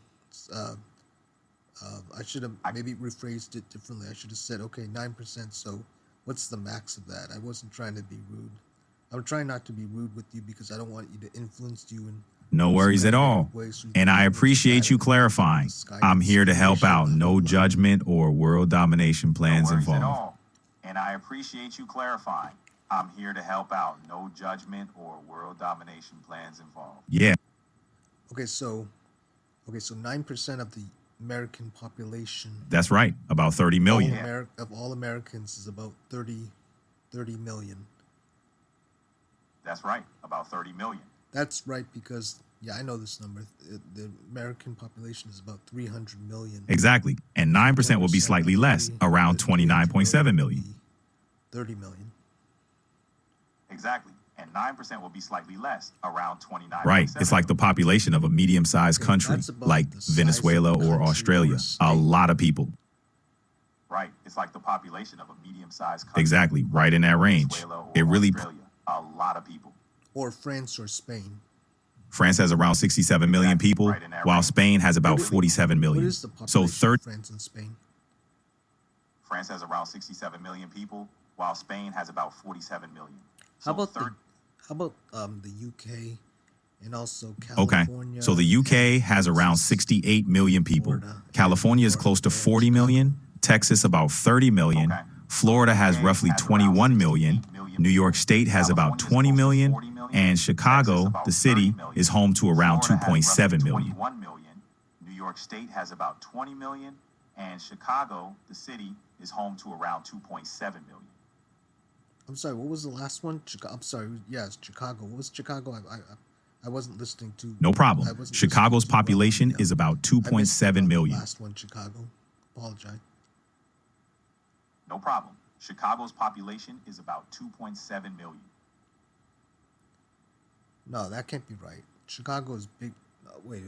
Speaker 2: I should have maybe rephrased it differently. I should have said, okay, 9%. So what's the max of that? I wasn't trying to be rude. I'm trying not to be rude with you because I don't want you to influence you and.
Speaker 5: No worries at all. And I appreciate you clarifying. I'm here to help out. No judgment or world domination plans
Speaker 6: No worries at
Speaker 5: involved.
Speaker 6: all. And I appreciate you clarifying. I'm here to help out. No judgment or world domination plans involved.
Speaker 5: Yeah.
Speaker 2: Okay, so 9% of the American population.
Speaker 5: That's right. About 30 million.
Speaker 2: Of all Americans is about 30 million.
Speaker 6: That's right. About 30 million.
Speaker 2: That's right because, yeah, I know this number. The American population is about 300 million.
Speaker 5: Exactly. And 9% will be slightly less, around 29.7 million.
Speaker 2: 30 million.
Speaker 6: Exactly. And 9% will be slightly less, around 29.
Speaker 5: Right. It's like the population of a medium-sized
Speaker 2: Okay,
Speaker 5: country
Speaker 2: that's about
Speaker 5: like
Speaker 2: the size
Speaker 5: Venezuela
Speaker 2: of a
Speaker 5: or
Speaker 2: country
Speaker 5: Australia.
Speaker 2: or a
Speaker 5: A
Speaker 2: state.
Speaker 5: lot of people.
Speaker 6: Right. It's like the population of a medium-sized country.
Speaker 5: Exactly. Right in that range.
Speaker 6: Venezuela or
Speaker 5: It really,
Speaker 6: Australia. A lot of people.
Speaker 2: Or France or Spain.
Speaker 5: France has around 67 million
Speaker 6: Exactly,
Speaker 5: people,
Speaker 6: right in that
Speaker 5: while
Speaker 6: range.
Speaker 5: Spain has about 47
Speaker 2: What
Speaker 5: million.
Speaker 2: is the
Speaker 5: So
Speaker 2: population of
Speaker 5: 30,
Speaker 2: France and Spain?
Speaker 6: France has around 67 million people, while Spain has about 47 million.
Speaker 2: How
Speaker 6: So
Speaker 2: about the UK and also
Speaker 5: okay.
Speaker 2: California?
Speaker 5: So the UK has around 68 million people.
Speaker 2: Florida.
Speaker 5: California is close to 40 million. Texas about 30 million.
Speaker 6: Okay.
Speaker 5: Florida has
Speaker 6: UK
Speaker 5: roughly
Speaker 6: has around
Speaker 5: 21
Speaker 6: 68
Speaker 5: million.
Speaker 6: million
Speaker 5: New York State has about
Speaker 6: California's
Speaker 5: 20
Speaker 6: close to
Speaker 5: million.
Speaker 6: 40 million.
Speaker 5: And
Speaker 6: Texas
Speaker 5: Chicago,
Speaker 6: about
Speaker 5: the
Speaker 6: 30
Speaker 5: city,
Speaker 6: million.
Speaker 5: is home to around
Speaker 6: Florida has
Speaker 5: 2.7
Speaker 6: roughly
Speaker 5: million.
Speaker 6: 21 million. New York State has about 20 million, and Chicago, the city, is home to around 2.7 million.
Speaker 2: I'm sorry, what was the last one? I'm sorry, yes, Chicago. What was Chicago? I wasn't listening to.
Speaker 5: No
Speaker 2: I
Speaker 5: problem.
Speaker 2: wasn't
Speaker 5: Chicago's
Speaker 2: listening too well.
Speaker 5: population
Speaker 2: Yeah.
Speaker 5: is about
Speaker 2: I missed
Speaker 5: 2.7
Speaker 2: the
Speaker 5: million.
Speaker 2: last one, Chicago. Apologize.
Speaker 6: No problem. Chicago's population is about 2.7 million.
Speaker 2: No, that can't be right. Chicago is big. Wait,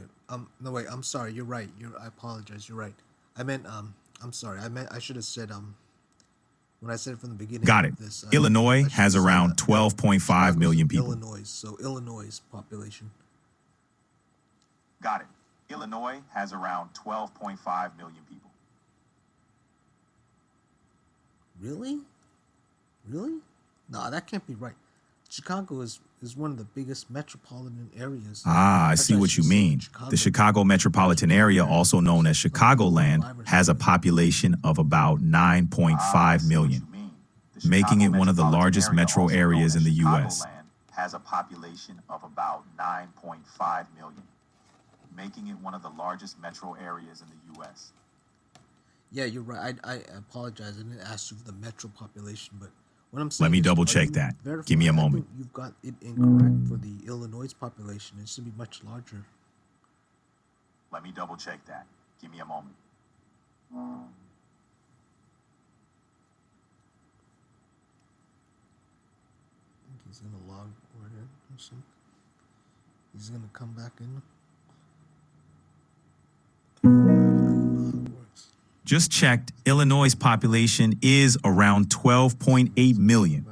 Speaker 2: no, wait. I'm sorry. You're right. I apologize. You're right. I meant, I'm sorry. I should have said, when I said it from the beginning.
Speaker 5: Got it.
Speaker 2: Of this,
Speaker 5: Illinois
Speaker 2: I should
Speaker 5: has
Speaker 2: have said,
Speaker 5: around 12.5
Speaker 2: Chicago's
Speaker 5: million people.
Speaker 2: Illinois. So Illinois population.
Speaker 6: Got it. Illinois has around 12.5 million people.
Speaker 2: Really? Really? No, that can't be right. Chicago is one of the biggest metropolitan areas.
Speaker 5: Ah, I see
Speaker 2: Actually,
Speaker 5: what you
Speaker 2: should say
Speaker 5: mean. The Chicago metropolitan area, also known as Chicagoland, has a population of about 9.5
Speaker 6: I see what
Speaker 5: million,
Speaker 6: you mean. The
Speaker 5: making
Speaker 6: Chicago
Speaker 5: it one of the
Speaker 6: metropolitan
Speaker 5: largest
Speaker 6: area,
Speaker 5: metro
Speaker 6: also known
Speaker 5: areas
Speaker 6: as
Speaker 5: in the U.S.
Speaker 6: Chicagoland, has a population of about 9.5 million, making it one of the largest metro areas in the U.S.
Speaker 2: Yeah, you're right. I apologize. I didn't ask you for the metro population, but what I'm saying
Speaker 5: Let me
Speaker 2: is,
Speaker 5: double
Speaker 2: are
Speaker 5: check
Speaker 2: you
Speaker 5: that.
Speaker 2: verifying-
Speaker 5: Give me a
Speaker 2: I think
Speaker 5: moment.
Speaker 2: You've got it incorrect for the Illinois population. It should be much larger.
Speaker 6: Let me double check that. Give me a moment.
Speaker 2: I think he's gonna log right in or something. He's gonna come back in. I don't know how it works.
Speaker 5: Just checked, Illinois' population is around 12.8 million.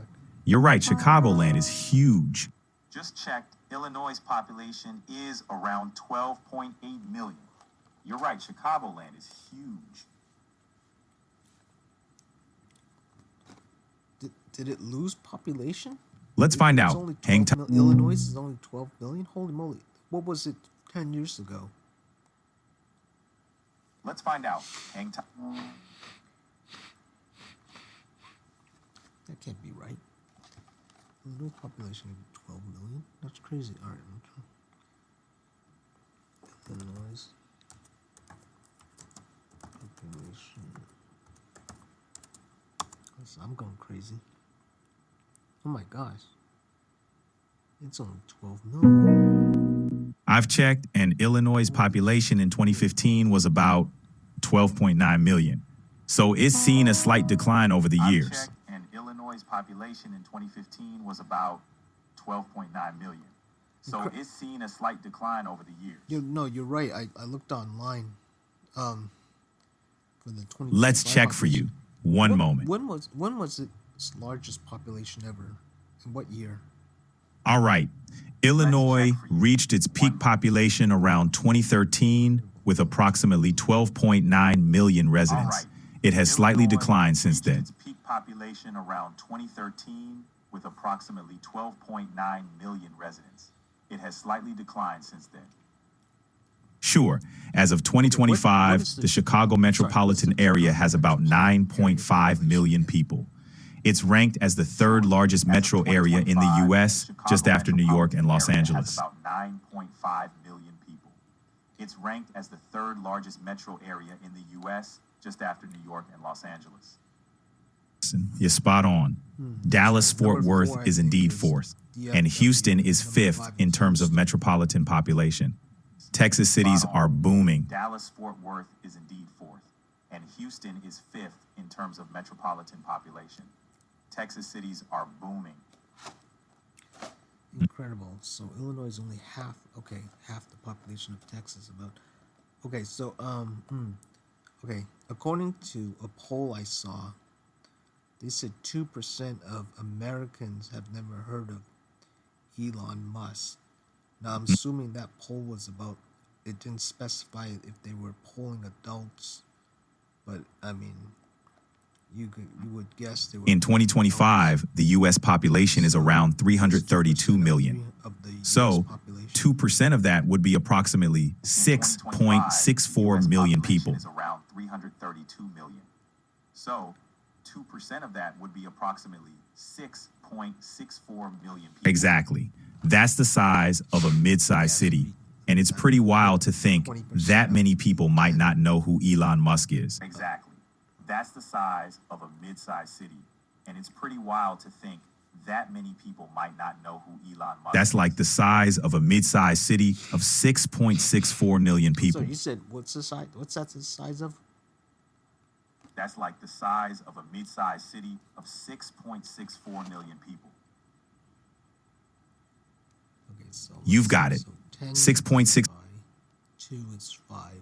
Speaker 5: You're right, Chicagoland is huge.
Speaker 6: Just checked, Illinois' population is around 12.8 million. You're right, Chicagoland is huge.
Speaker 2: Did it lose population?
Speaker 5: Let's find
Speaker 2: It's
Speaker 5: out.
Speaker 2: only
Speaker 5: Hang
Speaker 2: 12
Speaker 5: tight.
Speaker 2: Illinois is only 12 million. Holy moly! What was it 10 years ago?
Speaker 6: Let's find out. Hang tight.
Speaker 2: That can't be right. Illinois population of 12 million. That's crazy. All right. Illinois population. I'm going crazy. Oh my gosh. It's only 12 million.
Speaker 5: I've checked, and Illinois' population in 2015 was about 12.9 million. So it's seen a slight decline over the
Speaker 6: I've
Speaker 5: years.
Speaker 6: checked, and Illinois' population in 2015 was about 12.9 million. So it's seen a slight decline over the years.
Speaker 2: You're right. I looked online for the 20.
Speaker 5: Let's check for you. One moment.
Speaker 2: When was its largest population ever? In what year?
Speaker 5: All right. Illinois reached its peak population around 2013 with approximately 12.9 million residents. It has slightly declined since then.
Speaker 6: Its peak population around 2013 with approximately 12.9 million residents. It has slightly declined since then.
Speaker 5: Sure, as of 2025, the Chicago metropolitan area has about 9.5 million people. It's ranked as the third largest metro area in the U.S., just after New York and Los Angeles.
Speaker 6: About 9.5 million people. It's ranked as the third largest metro area in the U.S., just after New York and Los Angeles.
Speaker 5: You're spot on. Dallas-Fort Worth is indeed fourth, and Houston is fifth in terms of metropolitan population. Texas cities are booming.
Speaker 6: Dallas-Fort Worth is indeed fourth, and Houston is fifth in terms of metropolitan population. Texas cities are booming.
Speaker 2: Incredible. So Illinois is only half the population of Texas. According to a poll I saw, they said 2% of Americans have never heard of Elon Musk. Now I'm assuming that poll was about. It didn't specify if they were polling adults, but I mean, you would guess they were.
Speaker 5: In 2025, the U.S. population is around 332 million. So 2% of that would be approximately 6.64 million people.
Speaker 6: Is around 332 million. So 2% of that would be approximately 6.64 million people.
Speaker 5: Exactly. That's the size of a mid-sized city. And it's pretty wild to think that many people might not know who Elon Musk is.
Speaker 6: Exactly. That's the size of a mid-sized city. And it's pretty wild to think that many people might not know who Elon Musk is.
Speaker 5: That's like the size of a mid-sized city of 6.64 million people.
Speaker 2: So you said what's that the size of?
Speaker 6: That's like the size of a mid-sized city of 6.64 million people.
Speaker 2: Okay, so
Speaker 5: You've got it. 6.6.
Speaker 2: 2 is 5,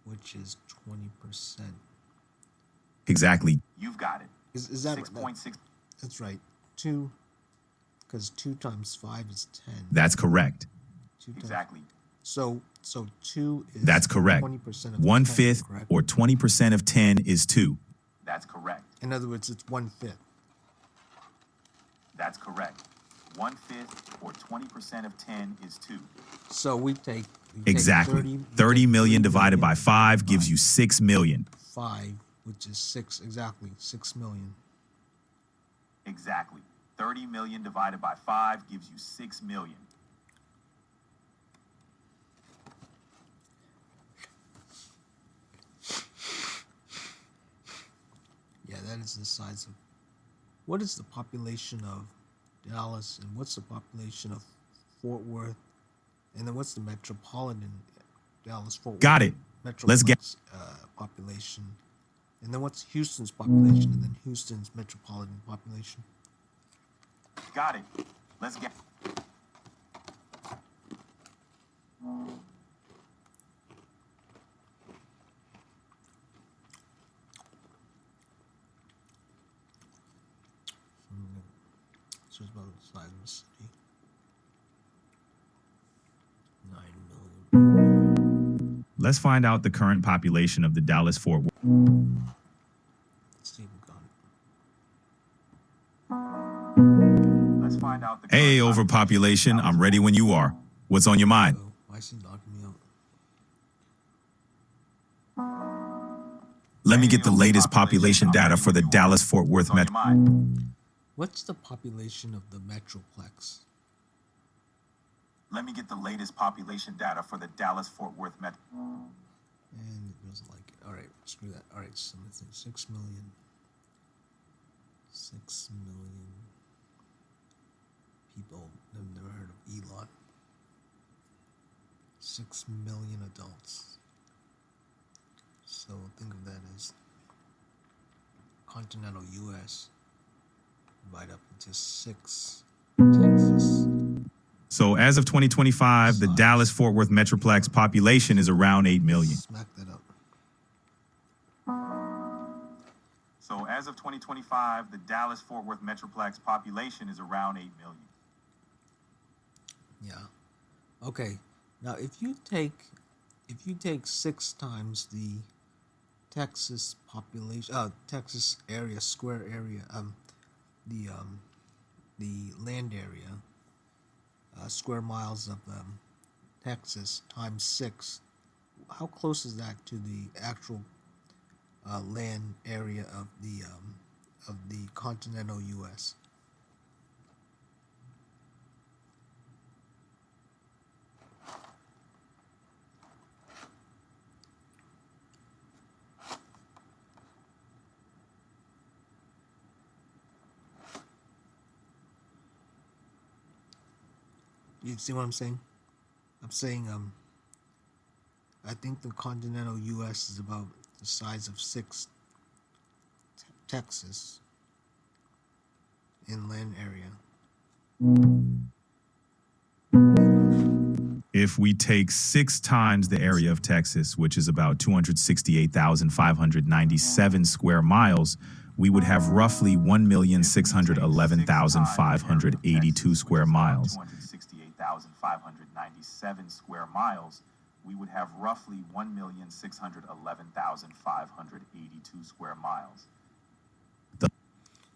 Speaker 2: which is 20%.
Speaker 5: Exactly.
Speaker 6: You've got it.
Speaker 2: Is that
Speaker 6: 6.6?
Speaker 2: That's right. 2, because 2 times 5 is 10.
Speaker 5: That's correct.
Speaker 2: 2 times,
Speaker 6: Exactly.
Speaker 2: So 2 is.
Speaker 5: That's correct.
Speaker 2: 20% of
Speaker 5: 1/5
Speaker 2: 10, correct?
Speaker 5: or 20% of 10 is 2.
Speaker 6: That's correct.
Speaker 2: In other words, it's 1/5.
Speaker 6: That's correct. 1/5 or 20% of 10 is 2.
Speaker 2: So we take
Speaker 5: Exactly. 30 million divided by 5 gives you 6 million.
Speaker 2: 5, which is 6 exactly. 6 million.
Speaker 6: Exactly. 30 million divided by 5 gives you 6 million.
Speaker 2: Yeah, that is the size of. What is the population of Dallas, and what's the population of Fort Worth, and then what's the metropolitan Dallas-Fort Worth?
Speaker 5: Got it. Let's get
Speaker 2: population, and then what's Houston's population, and then Houston's metropolitan population.
Speaker 6: Got it. Let's get.
Speaker 2: So it's about the size of a city. 9 million.
Speaker 5: Let's find out the current population of the Dallas-Fort Worth.
Speaker 2: Let's see if we got it.
Speaker 6: Let's find find out the
Speaker 5: Hey,
Speaker 6: current
Speaker 5: overpopulation, I'm ready when you are. What's on your mind?
Speaker 2: Oh, why is he knocking me out?
Speaker 5: Let me get the latest population data for the Dallas-Fort Worth
Speaker 6: on your
Speaker 5: metro.
Speaker 6: mind.
Speaker 2: What's the population of the Metroplex?
Speaker 6: Let me get the latest population data for the Dallas-Fort Worth metro.
Speaker 2: And it doesn't like it. All right, screw that. All right, so let's think 6 million. 6 million people have never heard of Elon. 6 million adults. So think of that as continental U.S. divided up into 6 Texas.
Speaker 5: So as of 2025, the Dallas-Fort Worth metroplex population is around 8 million.
Speaker 2: Smack that up.
Speaker 6: So as of 2025, the Dallas-Fort Worth metroplex population is around 8 million.
Speaker 2: Yeah. Okay. Now, if you take 6 times the Texas population, Texas area, square area, the land area, square miles of Texas times 6, how close is that to the actual land area of the continental U.S.? You see what I'm saying? I'm saying I think the continental U.S. is about the size of 6 Texas in land area.
Speaker 5: If we take 6 times the area of Texas, which is about 268,597 square miles, we would have roughly 1,611,582 square miles.
Speaker 6: 268,597 square miles. We would have roughly 1,611,582 square miles.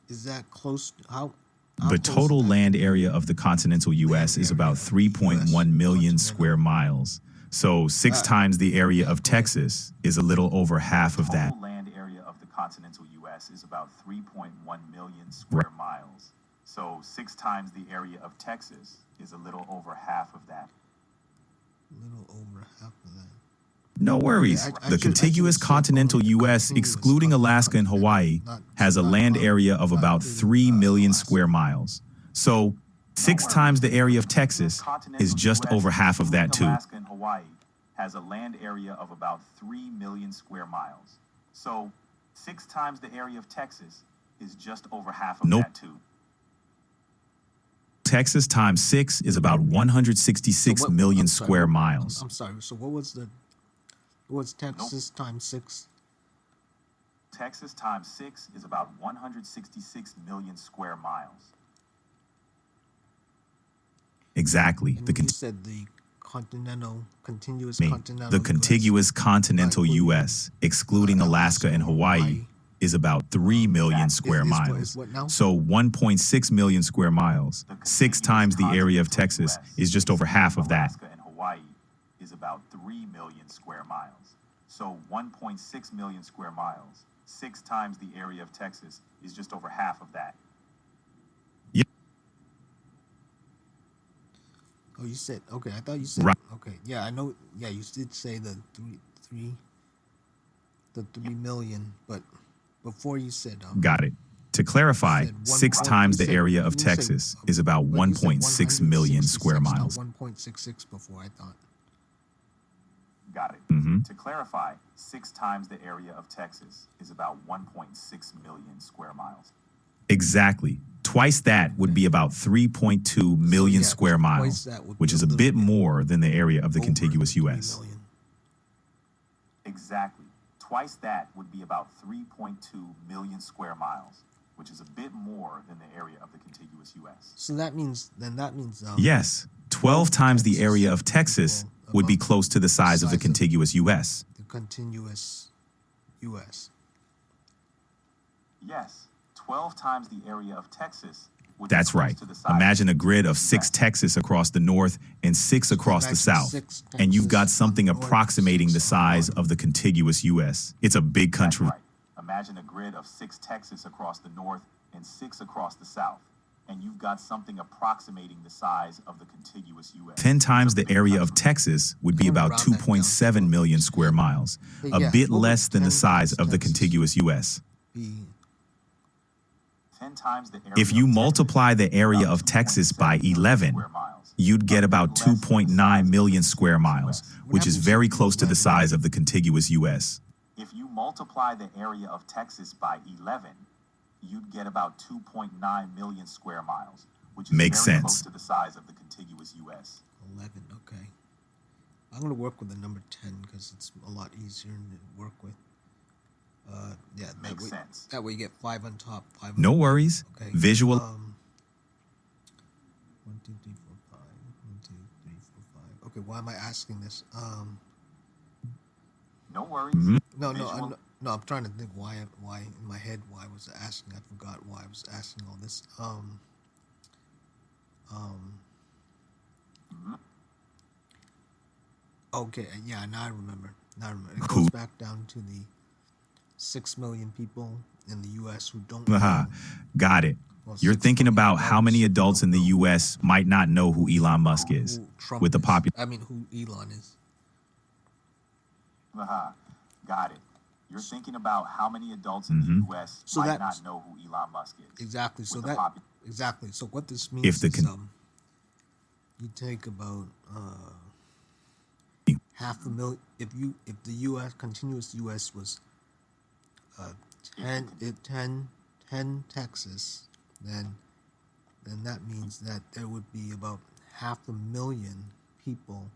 Speaker 2: Is that close? How
Speaker 5: The
Speaker 2: close
Speaker 5: total
Speaker 2: is that
Speaker 5: land
Speaker 2: to
Speaker 5: area of the continental U.S. is
Speaker 2: area
Speaker 5: about
Speaker 2: of the
Speaker 5: 3.1
Speaker 2: US
Speaker 5: million
Speaker 2: continental?
Speaker 5: square miles. So 6 times the area of Texas is a little over half of that.
Speaker 6: Total land area of the continental U.S. is about 3.1 million square miles. So 6 times the area of Texas is a little over half of that.
Speaker 2: little over half of that?
Speaker 5: No worries.
Speaker 2: I
Speaker 5: The
Speaker 2: should
Speaker 5: contiguous
Speaker 2: say
Speaker 5: continental
Speaker 2: only the
Speaker 5: U.S.,
Speaker 2: continuous
Speaker 5: excluding Alaska and
Speaker 2: continental,
Speaker 5: Hawaii,
Speaker 2: not-
Speaker 5: has a
Speaker 2: not-
Speaker 5: land
Speaker 2: not-
Speaker 5: area of
Speaker 2: not
Speaker 5: about
Speaker 2: including,
Speaker 5: 3 million
Speaker 2: Alaska.
Speaker 5: square miles. So 6 times the area of Texas is just over half of that, too.
Speaker 6: Alaska and Hawaii has a land area of about 3 million square miles. So 6 times the area of Texas is just over half of
Speaker 5: Nope.
Speaker 6: that, too.
Speaker 5: Texas times 6 is about 166
Speaker 2: So
Speaker 5: million
Speaker 2: I'm sorry,
Speaker 5: square miles.
Speaker 2: I'm sorry. So what's Texas times 6?
Speaker 6: Texas times 6 is about 166 million square miles.
Speaker 5: Exactly.
Speaker 2: And
Speaker 5: The
Speaker 2: you said the contiguous
Speaker 5: Me.
Speaker 2: continental
Speaker 5: The
Speaker 2: US,
Speaker 5: contiguous continental
Speaker 2: including,
Speaker 5: U.S., excluding Alaska and Hawaii, is about 3 million square
Speaker 2: is
Speaker 5: miles.
Speaker 2: what now?
Speaker 5: So 1.6 million square miles.
Speaker 6: The
Speaker 5: 6
Speaker 6: contiguous
Speaker 5: times the area of
Speaker 6: continental
Speaker 5: Texas
Speaker 6: US,
Speaker 5: is just over half of that.
Speaker 6: Alaska and Hawaii is about 3 million square miles. So 1.6 million square miles. 6 times the area of Texas is just over half of that.
Speaker 2: Oh, you said, okay, I thought you said,
Speaker 5: Right.
Speaker 2: okay, yeah, I know, yeah, you did say the 3 million, but before you said,
Speaker 5: Got it. To clarify,
Speaker 2: You said
Speaker 5: 6
Speaker 2: one-
Speaker 5: times
Speaker 2: you
Speaker 5: the
Speaker 2: said-
Speaker 5: area of
Speaker 2: you said-
Speaker 5: Texas is about
Speaker 2: but you said
Speaker 5: 1.6 million square
Speaker 2: 166,
Speaker 5: miles.
Speaker 2: not 1.66 before, I thought.
Speaker 6: Got it.
Speaker 5: Mhm.
Speaker 6: To clarify, 6 times the area of Texas is about 1.6 million square miles.
Speaker 5: Exactly. Twice that would be about 3.2 million
Speaker 2: yeah,
Speaker 5: square
Speaker 2: twice
Speaker 5: miles,
Speaker 2: that would
Speaker 5: which
Speaker 2: be
Speaker 5: is
Speaker 2: a
Speaker 5: a
Speaker 2: little
Speaker 5: bit
Speaker 2: bit
Speaker 5: more than the area of the
Speaker 2: Over
Speaker 5: contiguous
Speaker 2: 3
Speaker 5: U.S.
Speaker 2: million.
Speaker 6: Exactly. Twice that would be about 3.2 million square miles, which is a bit more than the area of the contiguous U.S.
Speaker 2: So that means,
Speaker 5: Yes, 12 times the area of Texas
Speaker 2: equal
Speaker 5: would be
Speaker 2: about
Speaker 5: close to the size of the contiguous U.S.
Speaker 2: the continuous U.S.
Speaker 6: Yes, 12 times the area of Texas which
Speaker 5: That's
Speaker 6: is close
Speaker 5: right.
Speaker 6: to the size
Speaker 5: Imagine a
Speaker 6: of
Speaker 5: grid of
Speaker 6: the
Speaker 5: 6
Speaker 6: US.
Speaker 5: Texas across the north and 6 across the
Speaker 2: imagine
Speaker 5: south.
Speaker 2: 6
Speaker 5: And you've got
Speaker 2: Texas on
Speaker 5: something
Speaker 2: the north,
Speaker 5: approximating the
Speaker 2: 6 on the
Speaker 5: size
Speaker 2: bottom.
Speaker 5: of the contiguous U.S. It's a big
Speaker 6: That's
Speaker 5: country.
Speaker 6: right. Imagine a grid of 6 Texas across the north and 6 across the south. And you've got something approximating the size of the contiguous U.S.
Speaker 5: 10 times
Speaker 6: It's a
Speaker 5: the
Speaker 6: big
Speaker 5: area of
Speaker 6: country.
Speaker 5: Texas would be
Speaker 2: Kinda
Speaker 5: about
Speaker 2: round that down
Speaker 5: 2.7
Speaker 2: to
Speaker 5: million square miles, a
Speaker 2: Yeah,
Speaker 5: bit
Speaker 2: what would
Speaker 5: less than the
Speaker 2: 10
Speaker 5: size
Speaker 2: times
Speaker 5: of the
Speaker 2: Texas
Speaker 5: contiguous U.S.
Speaker 2: be?
Speaker 6: 10 times the area
Speaker 5: If you
Speaker 6: of Texas,
Speaker 5: multiply the area
Speaker 6: about
Speaker 5: of Texas by
Speaker 6: 2.7 million
Speaker 5: 11,
Speaker 6: square miles.
Speaker 5: you'd get
Speaker 6: A
Speaker 5: about
Speaker 6: bit less than the
Speaker 5: 2.9
Speaker 6: size of
Speaker 5: million
Speaker 6: the
Speaker 5: square
Speaker 6: contiguous
Speaker 5: miles,
Speaker 6: US.
Speaker 5: which is
Speaker 2: happens
Speaker 5: very
Speaker 2: if you
Speaker 5: close to the
Speaker 2: 11?
Speaker 5: size of the contiguous U.S.
Speaker 6: If you multiply the area of Texas by 11, you'd get about 2.9 million square miles, which is
Speaker 5: Makes
Speaker 6: very
Speaker 5: sense.
Speaker 6: close to the size of the contiguous U.S.
Speaker 2: 11, okay. I'm going to work with the number 10 because it's a lot easier to work with. Yeah, that
Speaker 6: Makes
Speaker 2: way,
Speaker 6: sense.
Speaker 2: That way you get 5 on top, 5 on
Speaker 5: No
Speaker 2: bottom.
Speaker 5: worries.
Speaker 2: Okay.
Speaker 5: Visual.
Speaker 2: 1, 2, 3, 4, 5. 1, 2, 3, 4, 5. Okay, why am I asking this?
Speaker 6: No worries.
Speaker 2: No,
Speaker 6: Visual-
Speaker 2: I'm trying to think why in my head why I was asking. I forgot why I was asking all this. Okay, yeah, now I remember. It
Speaker 5: Cool.
Speaker 2: goes back down to the 6 million people in the U.S. who don't
Speaker 5: Haha,
Speaker 2: know.
Speaker 5: got it.
Speaker 2: Well,
Speaker 5: You're
Speaker 2: 6
Speaker 5: thinking
Speaker 2: million
Speaker 5: about how many adults in the
Speaker 2: don't know
Speaker 5: U.S. might not know who Elon Musk is,
Speaker 2: who Trump
Speaker 5: with the
Speaker 2: is.
Speaker 5: population.
Speaker 2: I mean, who Elon is.
Speaker 6: Haha, got it. You're thinking about how many adults in the U.S.
Speaker 2: So
Speaker 6: might
Speaker 2: that's-
Speaker 6: not know who Elon Musk is.
Speaker 2: Exactly. So
Speaker 6: With the
Speaker 2: that
Speaker 6: popu-
Speaker 2: exactly. So what this means
Speaker 5: If the
Speaker 2: is
Speaker 5: con-
Speaker 2: you take about 500,000. If the U.S. continuous U.S. was 10 Texas, then that means that there would be about 500,000 people,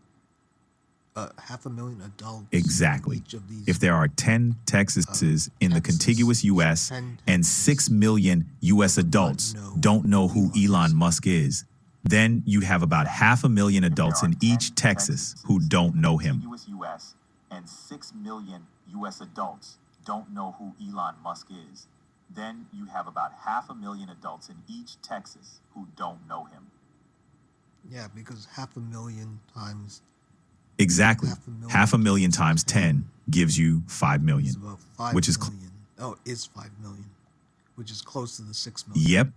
Speaker 2: 500,000 adults. in
Speaker 5: Exactly.
Speaker 2: each of these
Speaker 5: If there are 10 Texases in the
Speaker 2: Texas,
Speaker 5: contiguous U.S.
Speaker 2: 10
Speaker 5: and
Speaker 2: Texas
Speaker 5: 6 million U.S. adults don't know who Elon Musk is, then you'd have about 500,000 adults in each Texas who don't know him.
Speaker 6: Contiguous U.S. and 6 million U.S. adults don't know who Elon Musk is. Then you have about 500,000 adults in each Texas who don't know him.
Speaker 2: Yeah, because 500,000 times
Speaker 5: Exactly.
Speaker 2: 500,000
Speaker 5: 500,000 times 10 gives you 5
Speaker 2: is
Speaker 5: million,
Speaker 2: about 5
Speaker 5: which is
Speaker 2: million. Is 5 million, which is close to the 6 million.
Speaker 5: Yep.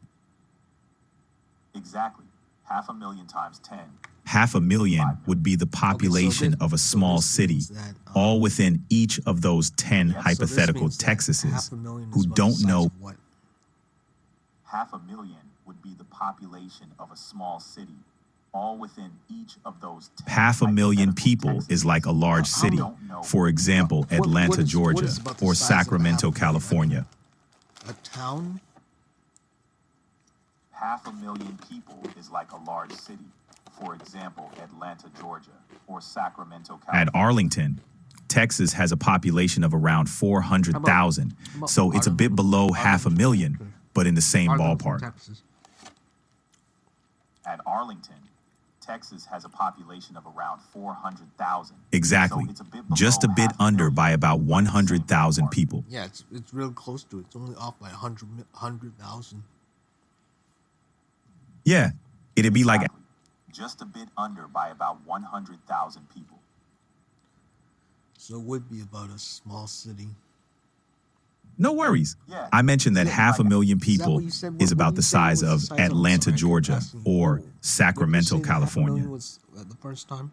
Speaker 6: Exactly. 500,000 times 10.
Speaker 5: 500,000 would be the population
Speaker 2: this-
Speaker 5: of a
Speaker 2: so
Speaker 5: small
Speaker 2: this
Speaker 5: city,
Speaker 2: means that,
Speaker 5: all within each of those 10
Speaker 6: Yeah, so this
Speaker 5: hypothetical
Speaker 2: means that
Speaker 5: Texases
Speaker 2: 500,000 is
Speaker 5: who
Speaker 2: about the
Speaker 5: don't
Speaker 2: size
Speaker 5: know.
Speaker 2: of what?
Speaker 6: 500,000 would be the population of a small city, all within each of those 10
Speaker 5: 500,000
Speaker 6: hypothetical
Speaker 5: people
Speaker 6: Texases.
Speaker 5: is like a large
Speaker 2: How
Speaker 5: city.
Speaker 6: don't know.
Speaker 5: For example,
Speaker 2: What
Speaker 5: Atlanta,
Speaker 2: is
Speaker 5: Georgia,
Speaker 2: about the
Speaker 5: or
Speaker 2: size of a
Speaker 5: Sacramento,
Speaker 2: 500,000?
Speaker 5: California.
Speaker 2: A town?
Speaker 6: 500,000 people is like a large city. For example, Atlanta, Georgia, or Sacramento, California.
Speaker 5: At Arlington, Texas has a population of around 400,000,
Speaker 2: about
Speaker 5: so it's a bit
Speaker 2: Arlington?
Speaker 5: below
Speaker 2: Arlington,
Speaker 5: 500,000,
Speaker 2: okay.
Speaker 5: but in the same
Speaker 2: Arlington,
Speaker 5: ballpark.
Speaker 2: Texas.
Speaker 6: At Arlington, Texas has a population of around 400,000.
Speaker 5: Exactly.
Speaker 6: So it's a bit below
Speaker 5: Just a bit
Speaker 6: 500,000,
Speaker 5: under by about
Speaker 6: but in the same
Speaker 5: 100,000
Speaker 6: ballpark.
Speaker 5: people.
Speaker 2: Yeah, it's real close to it. It's only off by 100,000.
Speaker 5: Yeah, it'd be like
Speaker 6: Exactly. Just a bit under by about 100,000 people.
Speaker 2: So it would be about a small city.
Speaker 5: no worries.
Speaker 6: Yeah.
Speaker 5: I mentioned that
Speaker 6: Yeah,
Speaker 5: 500,000
Speaker 2: Is that
Speaker 5: people
Speaker 2: what you said?
Speaker 5: is
Speaker 2: What
Speaker 5: about
Speaker 2: did
Speaker 5: the
Speaker 2: you say
Speaker 5: size
Speaker 2: was the
Speaker 5: of
Speaker 2: size of-
Speaker 5: Atlanta,
Speaker 2: sorry, I kept
Speaker 5: Georgia,
Speaker 2: asking you.
Speaker 5: or
Speaker 2: What did you
Speaker 5: Sacramento,
Speaker 2: say the 500,000
Speaker 5: California.
Speaker 2: was the first time?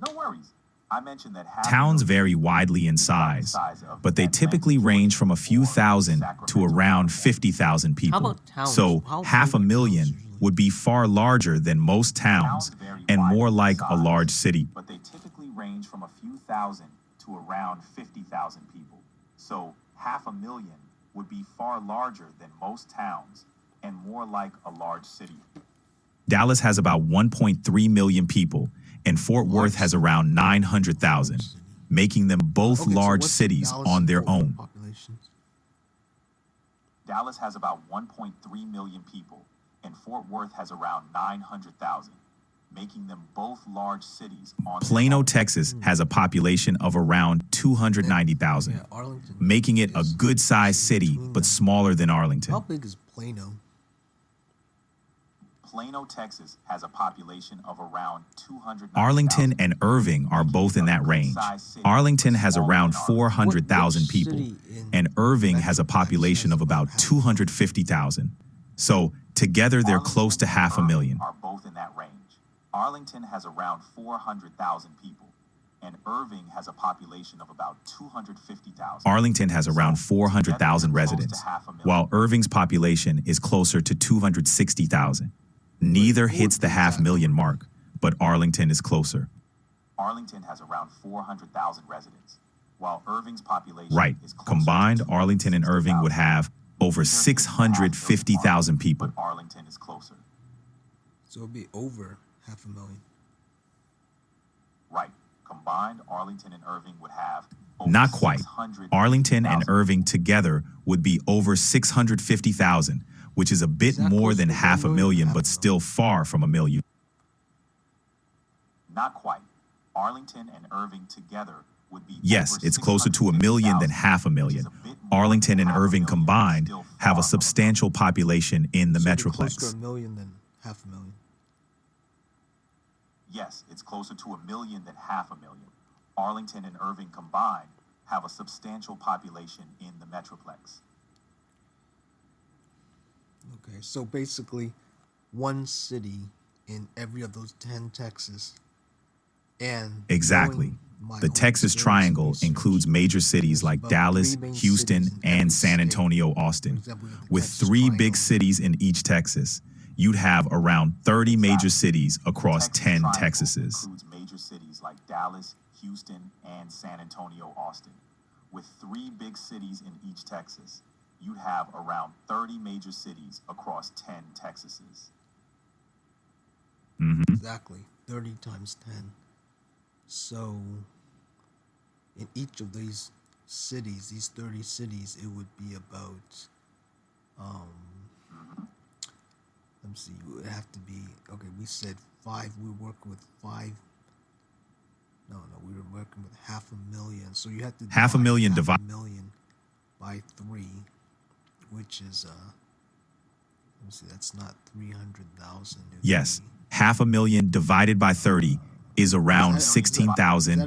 Speaker 6: No worries. I mentioned that
Speaker 5: Towns
Speaker 6: 500,000
Speaker 5: vary widely in
Speaker 6: is about the
Speaker 5: size,
Speaker 6: of
Speaker 5: but they
Speaker 6: Atlanta,
Speaker 5: typically range
Speaker 6: Georgia,
Speaker 5: from a few
Speaker 6: or
Speaker 5: thousand to
Speaker 6: Sacramento,
Speaker 5: around
Speaker 6: California.
Speaker 5: 50,000 people.
Speaker 2: about towns?
Speaker 5: So
Speaker 2: How big are
Speaker 5: 500,000
Speaker 2: towns usually?
Speaker 5: would be far larger than most towns
Speaker 6: Towns vary
Speaker 5: and
Speaker 6: widely
Speaker 5: more
Speaker 6: in
Speaker 5: like a
Speaker 6: size,
Speaker 5: large city.
Speaker 6: but they typically range from a few thousand to around 50,000 people. So 500,000 would be far larger than most towns and more like a large city.
Speaker 5: Dallas has about 1.3 million people, and Fort Worth has around 900,000, making them both
Speaker 2: Okay, so
Speaker 5: large
Speaker 2: what's
Speaker 5: cities
Speaker 2: Dallas
Speaker 5: on their
Speaker 2: Fort Worth
Speaker 5: own.
Speaker 2: population?
Speaker 6: Dallas has about 1.3 million people, and Fort Worth has around 900,000, making them both large cities on their
Speaker 5: Plano,
Speaker 6: own.
Speaker 5: Texas has a population of around 290,000,
Speaker 2: Yeah, Arlington.
Speaker 5: making it a
Speaker 2: is
Speaker 5: good-sized city
Speaker 2: between
Speaker 5: but
Speaker 2: them.
Speaker 5: smaller than Arlington.
Speaker 2: How big is Plano?
Speaker 6: Plano, Texas has a population of around 200.
Speaker 5: Arlington and Irving are both in that range. Arlington has around 400,000 people, and Irving has a population of about 250,000. So together they're close to 500,000.
Speaker 6: Are both in that range. Arlington has around 400,000 people, and Irving has a population of about 250,000.
Speaker 5: Arlington has around 400,000 residents, while Irving's population is closer to 260,000. Neither hits the 500,000 mark, but Arlington is closer.
Speaker 6: Arlington has around 400,000 residents, while Irving's population
Speaker 5: Right.
Speaker 6: is closer
Speaker 5: Combined,
Speaker 6: to
Speaker 5: Arlington and Irving would
Speaker 6: 260,000.
Speaker 5: have over 650,000 people.
Speaker 6: But Arlington is closer.
Speaker 2: So it'll be over 500,000.
Speaker 6: Right. Combined, Arlington and Irving would have over
Speaker 5: Not quite.
Speaker 6: 650,000
Speaker 5: Arlington and Irving together would be over 650,000, which is a bit
Speaker 2: Is that
Speaker 5: more
Speaker 2: close
Speaker 5: than
Speaker 2: to
Speaker 5: 500,000,
Speaker 2: 1,000,000?
Speaker 5: but still far from a million.
Speaker 6: Not quite. Arlington and Irving together would be
Speaker 5: Yes,
Speaker 6: over
Speaker 5: it's closer to a million than
Speaker 6: 650,000, which is
Speaker 5: 500,000.
Speaker 6: a bit more
Speaker 5: Arlington
Speaker 6: than
Speaker 5: and Irving
Speaker 6: 500,000,
Speaker 5: combined
Speaker 6: still
Speaker 5: have
Speaker 6: far
Speaker 5: a
Speaker 6: from
Speaker 5: substantial population in the
Speaker 2: So it'll be closer to
Speaker 5: Metroplex.
Speaker 2: a million than 500,000.
Speaker 6: Yes, it's closer to a million than 500,000. Arlington and Irving combined have a substantial population in the Metroplex.
Speaker 2: Okay, so basically, one city in every of those 10 Texas, and
Speaker 5: Exactly.
Speaker 2: knowing my
Speaker 5: The
Speaker 2: own
Speaker 5: Texas
Speaker 2: experience
Speaker 5: Triangle
Speaker 2: research,
Speaker 5: includes major cities
Speaker 2: there's
Speaker 5: like
Speaker 2: about
Speaker 5: Dallas,
Speaker 2: 3 main
Speaker 5: Houston,
Speaker 2: cities in every
Speaker 5: and San
Speaker 2: state.
Speaker 5: Antonio,
Speaker 2: For
Speaker 5: Austin.
Speaker 2: example, you have the
Speaker 5: With
Speaker 2: Texas
Speaker 5: 3
Speaker 2: Triangle.
Speaker 5: big cities in each Texas, you'd have around 30 major cities across
Speaker 6: Texas
Speaker 5: 10
Speaker 6: Triangle
Speaker 5: Texases.
Speaker 6: includes major cities like Dallas, Houston, and San Antonio, Austin. With 3 big cities in each Texas, you'd have around 30 major cities across 10 Texases.
Speaker 2: Exactly, 30 times 10. So, in each of these cities, these 30 cities, it would be about, let me see, it would have to be, okay, we said 5, we were working with 5. No, we were working with 500,000. So you have to
Speaker 5: 500,000
Speaker 2: divide 500,000 by 3, which is, let me see, that's not 300,000. It would
Speaker 5: Yes,
Speaker 2: be-
Speaker 5: 500,000 divided by 30 is around
Speaker 2: Is that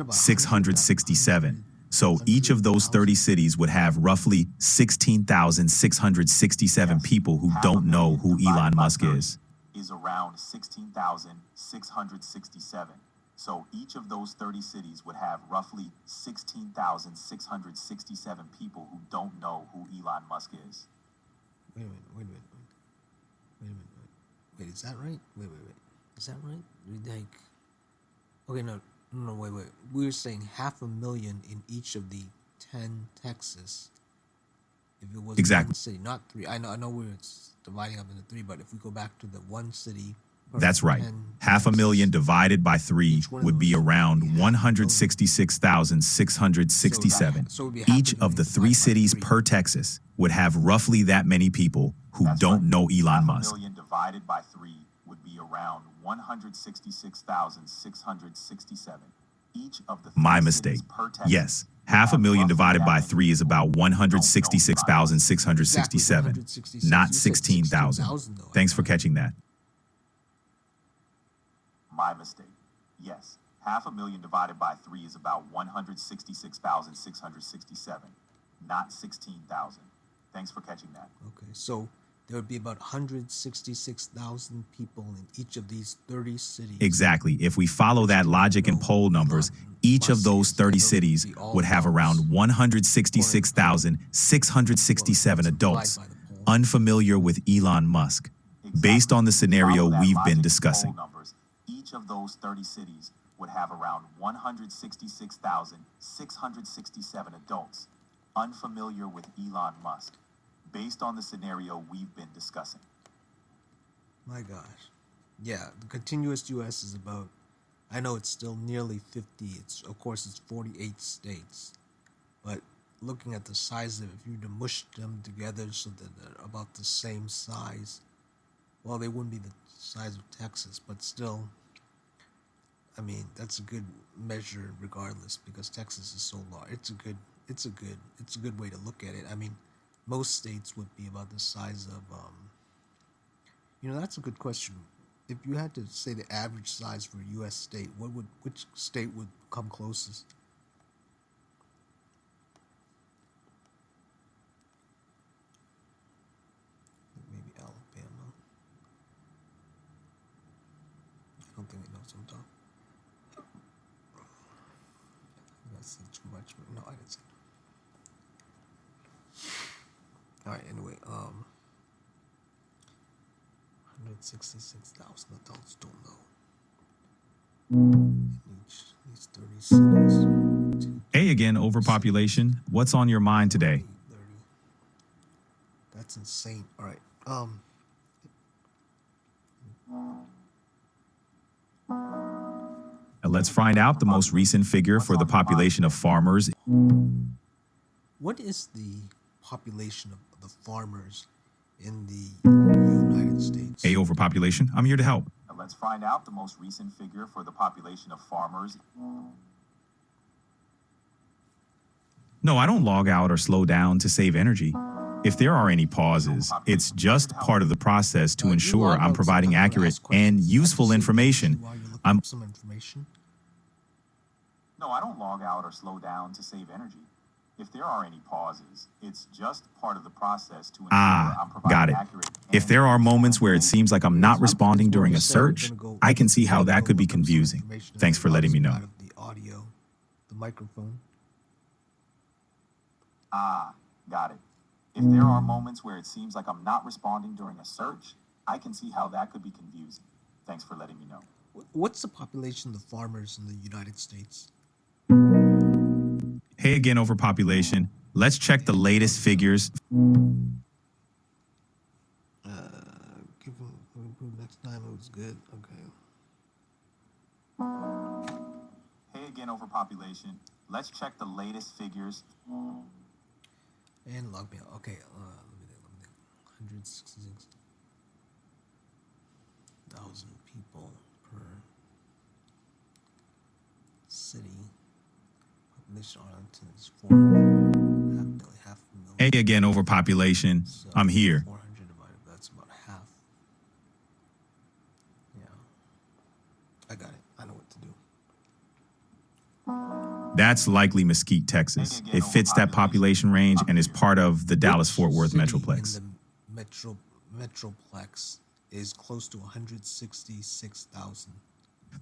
Speaker 2: about
Speaker 5: 16,667. So each of those 30 cities would have roughly 16,667
Speaker 6: Yes,
Speaker 5: people who don't know who
Speaker 6: 500,000
Speaker 5: Elon
Speaker 6: divided by
Speaker 5: Musk
Speaker 6: 30
Speaker 5: is.
Speaker 6: Is around 16,667. So each of those 30 cities would have roughly 16,667 people who don't know who Elon Musk is.
Speaker 2: Wait a minute. Wait, is that right? Wait. Is that right? Like, okay, no, wait. We were saying 500,000 in each of the 10 Texas. If it was
Speaker 5: Exactly.
Speaker 2: one city, not 3. I know we're dividing up into 3, but if we go back to the one city. per
Speaker 5: That's right.
Speaker 2: 10
Speaker 5: 500,000
Speaker 2: Texas,
Speaker 5: divided by 3
Speaker 2: Each one of
Speaker 5: would be
Speaker 2: those would
Speaker 5: around
Speaker 2: be
Speaker 5: 166,667.
Speaker 2: So it would be
Speaker 5: Each of the 3
Speaker 2: 500,000
Speaker 5: cities
Speaker 2: divided by
Speaker 5: per Texas would have roughly that many people who
Speaker 6: That's
Speaker 5: don't
Speaker 6: right.
Speaker 5: know Elon Musk.
Speaker 6: 500,000 divided by 3 would be around 166,667. Each of the 3
Speaker 5: My
Speaker 6: cities
Speaker 5: mistake.
Speaker 6: per Texas
Speaker 5: Yes,
Speaker 6: would have
Speaker 5: 500,000
Speaker 6: roughly
Speaker 5: divided
Speaker 6: that
Speaker 5: by
Speaker 6: many
Speaker 5: 3 is
Speaker 6: people
Speaker 5: about
Speaker 6: who don't know Elon Musk.
Speaker 5: 166,667,
Speaker 2: Exactly, 166.
Speaker 5: not
Speaker 2: You said
Speaker 5: 16,000.
Speaker 2: 16,000 though.
Speaker 5: Thanks for catching that.
Speaker 6: My mistake. Yes, 500,000 divided by 3 is about 166,667, not 16,000. Thanks for catching that.
Speaker 2: Okay, so there would be about 166,000 people in each of these 30 cities.
Speaker 5: Exactly. If we follow that logic and poll numbers, each of those 30 cities would have around 166,667 adults unfamiliar with Elon Musk, based on the scenario
Speaker 6: Follow that
Speaker 5: we've
Speaker 6: logic
Speaker 5: been
Speaker 6: and
Speaker 5: discussing.
Speaker 6: poll numbers, each of those 30 cities would have around 166,667 adults unfamiliar with Elon Musk, based on the scenario we've been discussing.
Speaker 2: My gosh. Yeah, the continuous US is about, I know it's still nearly 50. It's 48 states. But looking at the size of it, if you were to mush them together so that they're about the same size, well, they wouldn't be the size of Texas, but still, I mean, that's a good measure regardless because Texas is so large. It's a good way to look at it. I mean, most states would be about the size of, that's a good question. if you had to say the average size for a U.S. state, which state would come closest? Maybe Alabama. I don't think it knows what I'm talking. I said too much, but no, I didn't say. All right. Anyway, 166,000 adults don't know. These 30 cities.
Speaker 5: Hey again, overpopulation. What's on your mind today?
Speaker 2: 30. That's insane. All right.
Speaker 5: Let's find out the most recent figure for the population of farmers.
Speaker 2: What is the population of the farmers in the United States?
Speaker 5: Hey, overpopulation. I'm here to help.
Speaker 6: Now let's find out the most recent figure for the population of farmers.
Speaker 5: No, I don't log out or slow down to save energy. If there are any pauses, it's just part of the process to ensure I'm providing accurate and useful information. I'm
Speaker 2: some information.
Speaker 6: No, I don't log out or slow down to save energy. If there are any pauses, it's just part of the process to ensure I'm providing
Speaker 5: got it.
Speaker 6: accurate.
Speaker 5: If there are moments where it seems like I'm not responding during a search, I can see how that could be confusing. Thanks for letting me know.
Speaker 2: The audio, the microphone.
Speaker 6: Got it. If there are moments where it seems like I'm not responding during a search, I can see how that could be confusing. Thanks for letting me know.
Speaker 2: What's the population of the farmers in the United States?
Speaker 5: Hey again, overpopulation. Let's check the latest figures.
Speaker 2: Next time it was good. Okay.
Speaker 6: Hey again, overpopulation. Let's check the latest figures.
Speaker 2: And log me out. Okay. Let me think. 166,000 people per city. Population Arlington is 400, half a million.
Speaker 5: Hey again, overpopulation.
Speaker 2: So
Speaker 5: I'm here.
Speaker 2: 400 divided, that's about half. Yeah. I got it. I know what to do.
Speaker 5: That's likely Mesquite, Texas. It fits that population range and is part of the Dallas-Fort Worth
Speaker 2: City
Speaker 5: Metroplex.
Speaker 2: in the Metroplex is close to 166,000.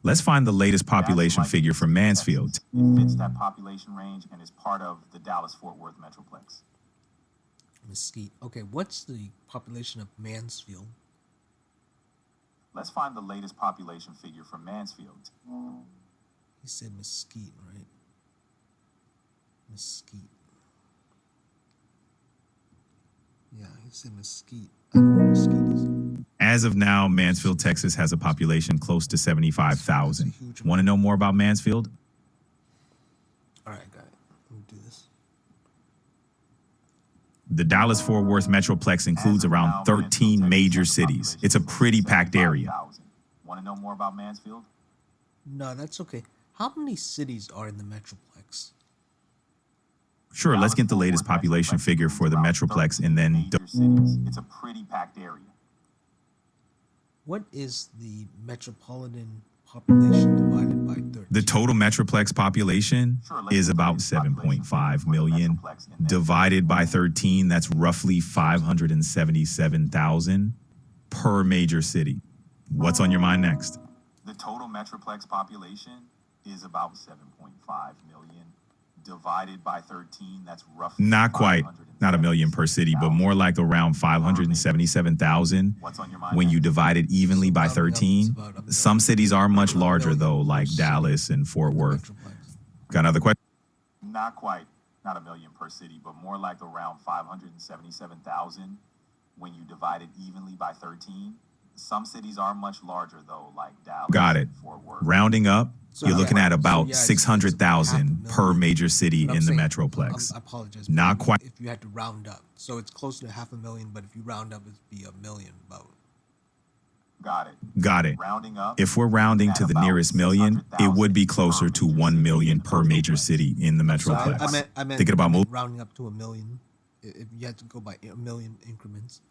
Speaker 5: Let's find the latest population figure for Mansfield.
Speaker 6: It fits that population range and is part of the Dallas-Fort Worth Metroplex.
Speaker 2: Mesquite. Okay, what's the population of Mansfield?
Speaker 6: Let's find the latest population figure for Mansfield.
Speaker 2: He said Mesquite, right? Mesquite. Yeah, he said Mesquite. I don't know where Mesquite is.
Speaker 5: As of now, Mansfield, Texas has a population close to 75,000. Want to know more about Mansfield?
Speaker 2: All right, got it. Let me do this.
Speaker 5: The Dallas-Fort Worth Metroplex includes around 13 major cities. It's a pretty packed area.
Speaker 6: Want to know more about Mansfield?
Speaker 2: No, that's okay. How many cities are in the Metroplex?
Speaker 5: Sure, let's get the latest population figure for the Metroplex and then
Speaker 6: Major cities. It's a pretty packed area.
Speaker 2: What is the metropolitan population divided by 13?
Speaker 5: the total Metroplex population is about 7.5 million. Divided by 13, that's roughly 577,000 per major city. What's on your mind next?
Speaker 6: The total Metroplex population is about 7.5 million. Divided by 13, that's roughly
Speaker 5: Not quite. Not a million per city, but more like around 577,000 when you divide it evenly by 13. Some cities are much larger, though, like Dallas and Fort Worth. Got another question?
Speaker 6: Not quite. Not a million per city, but more like around 577,000 when you divide it evenly by 13. Some cities are much larger, though, like Dallas
Speaker 5: Got it.
Speaker 6: and Fort Worth.
Speaker 5: Rounding up, you're looking at
Speaker 2: So,
Speaker 5: about
Speaker 2: yeah, it's
Speaker 5: 600,000
Speaker 2: half a
Speaker 5: per
Speaker 2: million.
Speaker 5: major city
Speaker 2: But I'm
Speaker 5: in the
Speaker 2: saying-
Speaker 5: Metroplex.
Speaker 2: I apologize.
Speaker 5: Not
Speaker 2: but
Speaker 5: quite.
Speaker 2: If you had to round up, so it's closer to 500,000, but if you round up, it'd be a million. About.
Speaker 6: Got it.
Speaker 5: Got it.
Speaker 6: Rounding up.
Speaker 5: If we're rounding to the nearest million, it would be closer to 1 million per major city in the
Speaker 2: So
Speaker 5: Metroplex.
Speaker 2: I meant
Speaker 5: Thinking about moving.
Speaker 2: rounding up to a million. If you had to go by a million increments.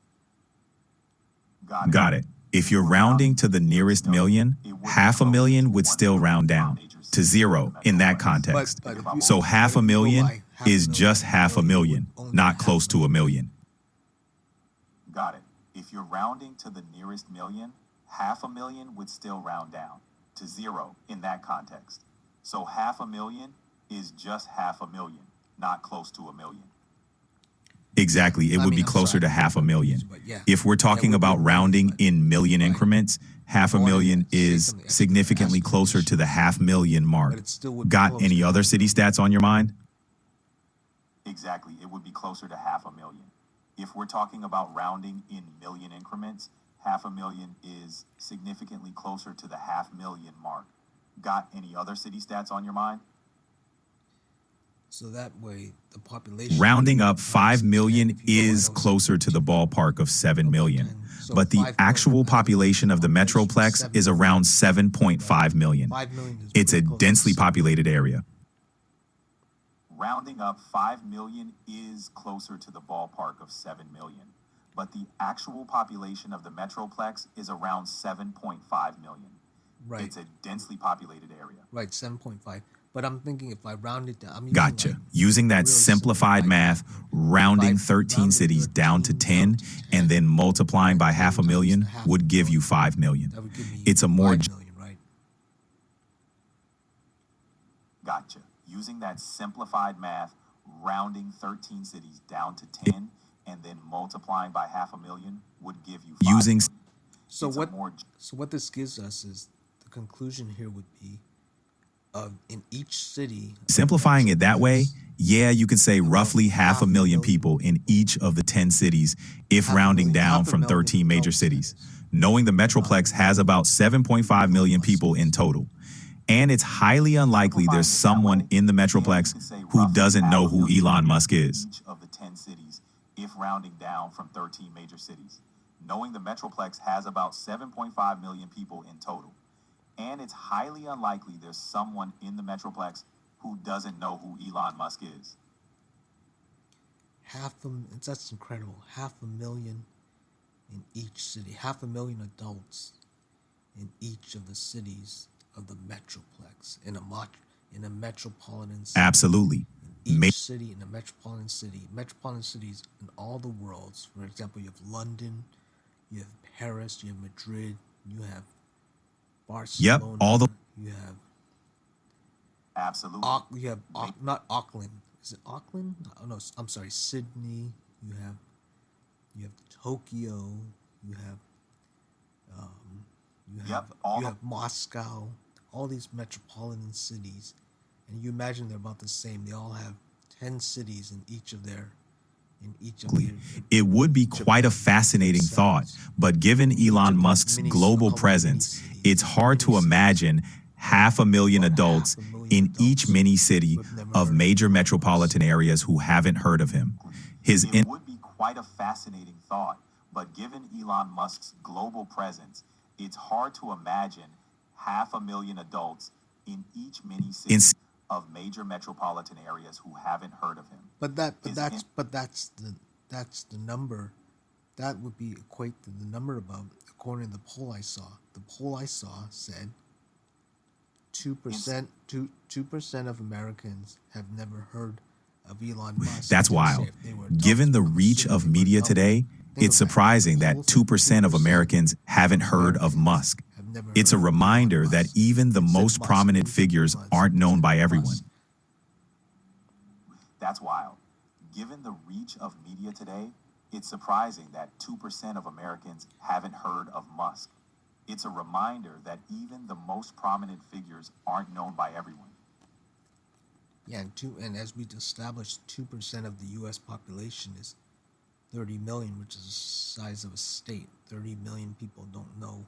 Speaker 5: Got it. If you're rounding to the nearest million, 500,000 would still round down to zero in that context.
Speaker 2: But if you-
Speaker 5: So
Speaker 2: but if
Speaker 5: 500,000
Speaker 2: you go by half a
Speaker 5: is
Speaker 2: million,
Speaker 5: just 500,000,
Speaker 2: only
Speaker 5: not
Speaker 2: half
Speaker 5: close to a million.
Speaker 6: Got it. If you're rounding to the nearest million, 500,000 would still round down to zero in that context. So 500,000 is just 500,000, not close to a million.
Speaker 5: Exactly. It
Speaker 2: I
Speaker 5: would
Speaker 2: mean,
Speaker 5: be
Speaker 2: I'm
Speaker 5: closer
Speaker 2: sorry,
Speaker 5: to
Speaker 2: I'm
Speaker 5: 500,000.
Speaker 2: confused, but yeah.
Speaker 5: If we're
Speaker 2: That
Speaker 5: talking
Speaker 2: would be
Speaker 5: about
Speaker 2: right,
Speaker 5: rounding
Speaker 2: but-
Speaker 5: in million
Speaker 2: right.
Speaker 5: increments,
Speaker 2: I wanted
Speaker 5: 500,000
Speaker 2: to say
Speaker 5: is
Speaker 2: something extra,
Speaker 5: significantly
Speaker 2: ask
Speaker 5: closer to the
Speaker 2: questions.
Speaker 5: 500,000 mark.
Speaker 2: But it still would be
Speaker 5: Got
Speaker 2: close
Speaker 5: any
Speaker 2: to
Speaker 5: other city
Speaker 2: 500,000.
Speaker 5: stats on your mind?
Speaker 6: Exactly. It would be closer to 500,000. If we're talking about rounding in million increments, 500,000 is significantly closer to the 500,000 mark. Got any other city stats on your mind?
Speaker 2: So that way, the population.
Speaker 5: Rounding up
Speaker 2: times
Speaker 5: 5
Speaker 2: 10,
Speaker 5: million
Speaker 2: if you go, I
Speaker 5: is
Speaker 2: know
Speaker 5: closer to the
Speaker 2: 10,
Speaker 5: ballpark of 7 million.
Speaker 2: 10. So
Speaker 5: But the
Speaker 2: 5 million
Speaker 5: actual
Speaker 2: out of the
Speaker 5: population of the
Speaker 2: population,
Speaker 5: Metroplex
Speaker 2: 7
Speaker 5: is
Speaker 2: million.
Speaker 5: around 7.5 million.
Speaker 2: 5 million is
Speaker 5: It's a
Speaker 2: pretty close to
Speaker 5: densely
Speaker 2: 7 million.
Speaker 5: populated area.
Speaker 6: Rounding up 5 million is closer to the ballpark of 7 million. But the actual population of the Metroplex is around 7.5 million.
Speaker 2: Right.
Speaker 6: It's a densely populated area.
Speaker 2: Right, 7.5. But I'm thinking if I round it down, I'm using
Speaker 5: Gotcha.
Speaker 2: like
Speaker 5: Using that
Speaker 2: really simple,
Speaker 5: simplified
Speaker 2: like
Speaker 5: math,
Speaker 2: half million.
Speaker 5: rounding
Speaker 2: If I
Speaker 5: 13
Speaker 2: rounded
Speaker 5: cities down to
Speaker 2: 13
Speaker 5: 10
Speaker 2: down to
Speaker 5: and
Speaker 2: 10,
Speaker 5: then multiplying by
Speaker 2: 10 times
Speaker 5: 500,000
Speaker 2: the half
Speaker 5: would give you
Speaker 2: million,
Speaker 5: 5 million.
Speaker 2: that would give me
Speaker 5: It's a more
Speaker 2: 5 million, right?
Speaker 6: Gotcha. Using that simplified math, rounding 13 cities down to 10 and then multiplying by 500,000 would give you 5
Speaker 5: Using
Speaker 6: million.
Speaker 2: So
Speaker 6: It's a
Speaker 2: what?
Speaker 6: more
Speaker 2: So what this gives us is the conclusion here would be, in each city.
Speaker 5: Simplifying it that way,
Speaker 2: Metroplex,
Speaker 5: yeah, you could say
Speaker 2: about
Speaker 5: roughly 500,000
Speaker 2: 500,000
Speaker 5: people in each of the 10 cities if
Speaker 2: Half a
Speaker 5: rounding
Speaker 2: million-
Speaker 5: down
Speaker 2: half a
Speaker 5: from
Speaker 2: million
Speaker 5: 13 major
Speaker 2: adults,
Speaker 5: cities.
Speaker 2: that is.
Speaker 5: Knowing the Metroplex has about 7.5 million people in total. And it's highly unlikely there's someone in the Metroplex who doesn't know who Elon Musk is.
Speaker 6: each of the 10 cities if rounding down from 13 major cities. Knowing the Metroplex has about 7.5 million people in total. And it's highly unlikely there's someone in the Metroplex who doesn't know who Elon Musk is.
Speaker 2: That's incredible. 500,000 in each city. 500,000 adults in each of the cities of the Metroplex in a metropolitan city.
Speaker 5: Absolutely.
Speaker 2: Each
Speaker 5: Ma-
Speaker 2: city in a metropolitan cities in all the worlds. For example, you have London, you have Paris, you have Madrid, you have Barcelona.
Speaker 5: all the-
Speaker 2: You have
Speaker 6: Absolutely.
Speaker 2: not Auckland. Is it Auckland? Oh no, I'm sorry, Sydney. You have Tokyo. You have
Speaker 6: all
Speaker 2: you
Speaker 6: the-
Speaker 2: have Moscow. All these metropolitan cities, and you imagine they're about the same. They all have 10 cities in each of their
Speaker 5: It would be quite a fascinating thought, but given Elon Musk's global presence, it's hard to imagine 500,000 adults in each mini city of major metropolitan areas who haven't heard of him.
Speaker 6: It would be quite a fascinating thought, but given Elon Musk's global presence, it's hard to imagine 500,000 adults in each mini city of major metropolitan areas who haven't heard of him.
Speaker 2: That's the number. That would be equate to the number above. According to the poll I saw, said 2% of Americans have never heard of Elon Musk.
Speaker 5: That's wild. Given the reach of media today, it's surprising that 2% of Americans haven't heard of Musk. It's a reminder that even the most prominent figures aren't known by everyone.
Speaker 6: That's wild. Given the reach of media today, it's surprising that 2% of Americans haven't heard of Musk. It's a reminder that even the most prominent figures aren't known by everyone.
Speaker 2: Yeah, and as we established, 2% of the U.S. population is 30 million, which is the size of a state. 30 million people don't know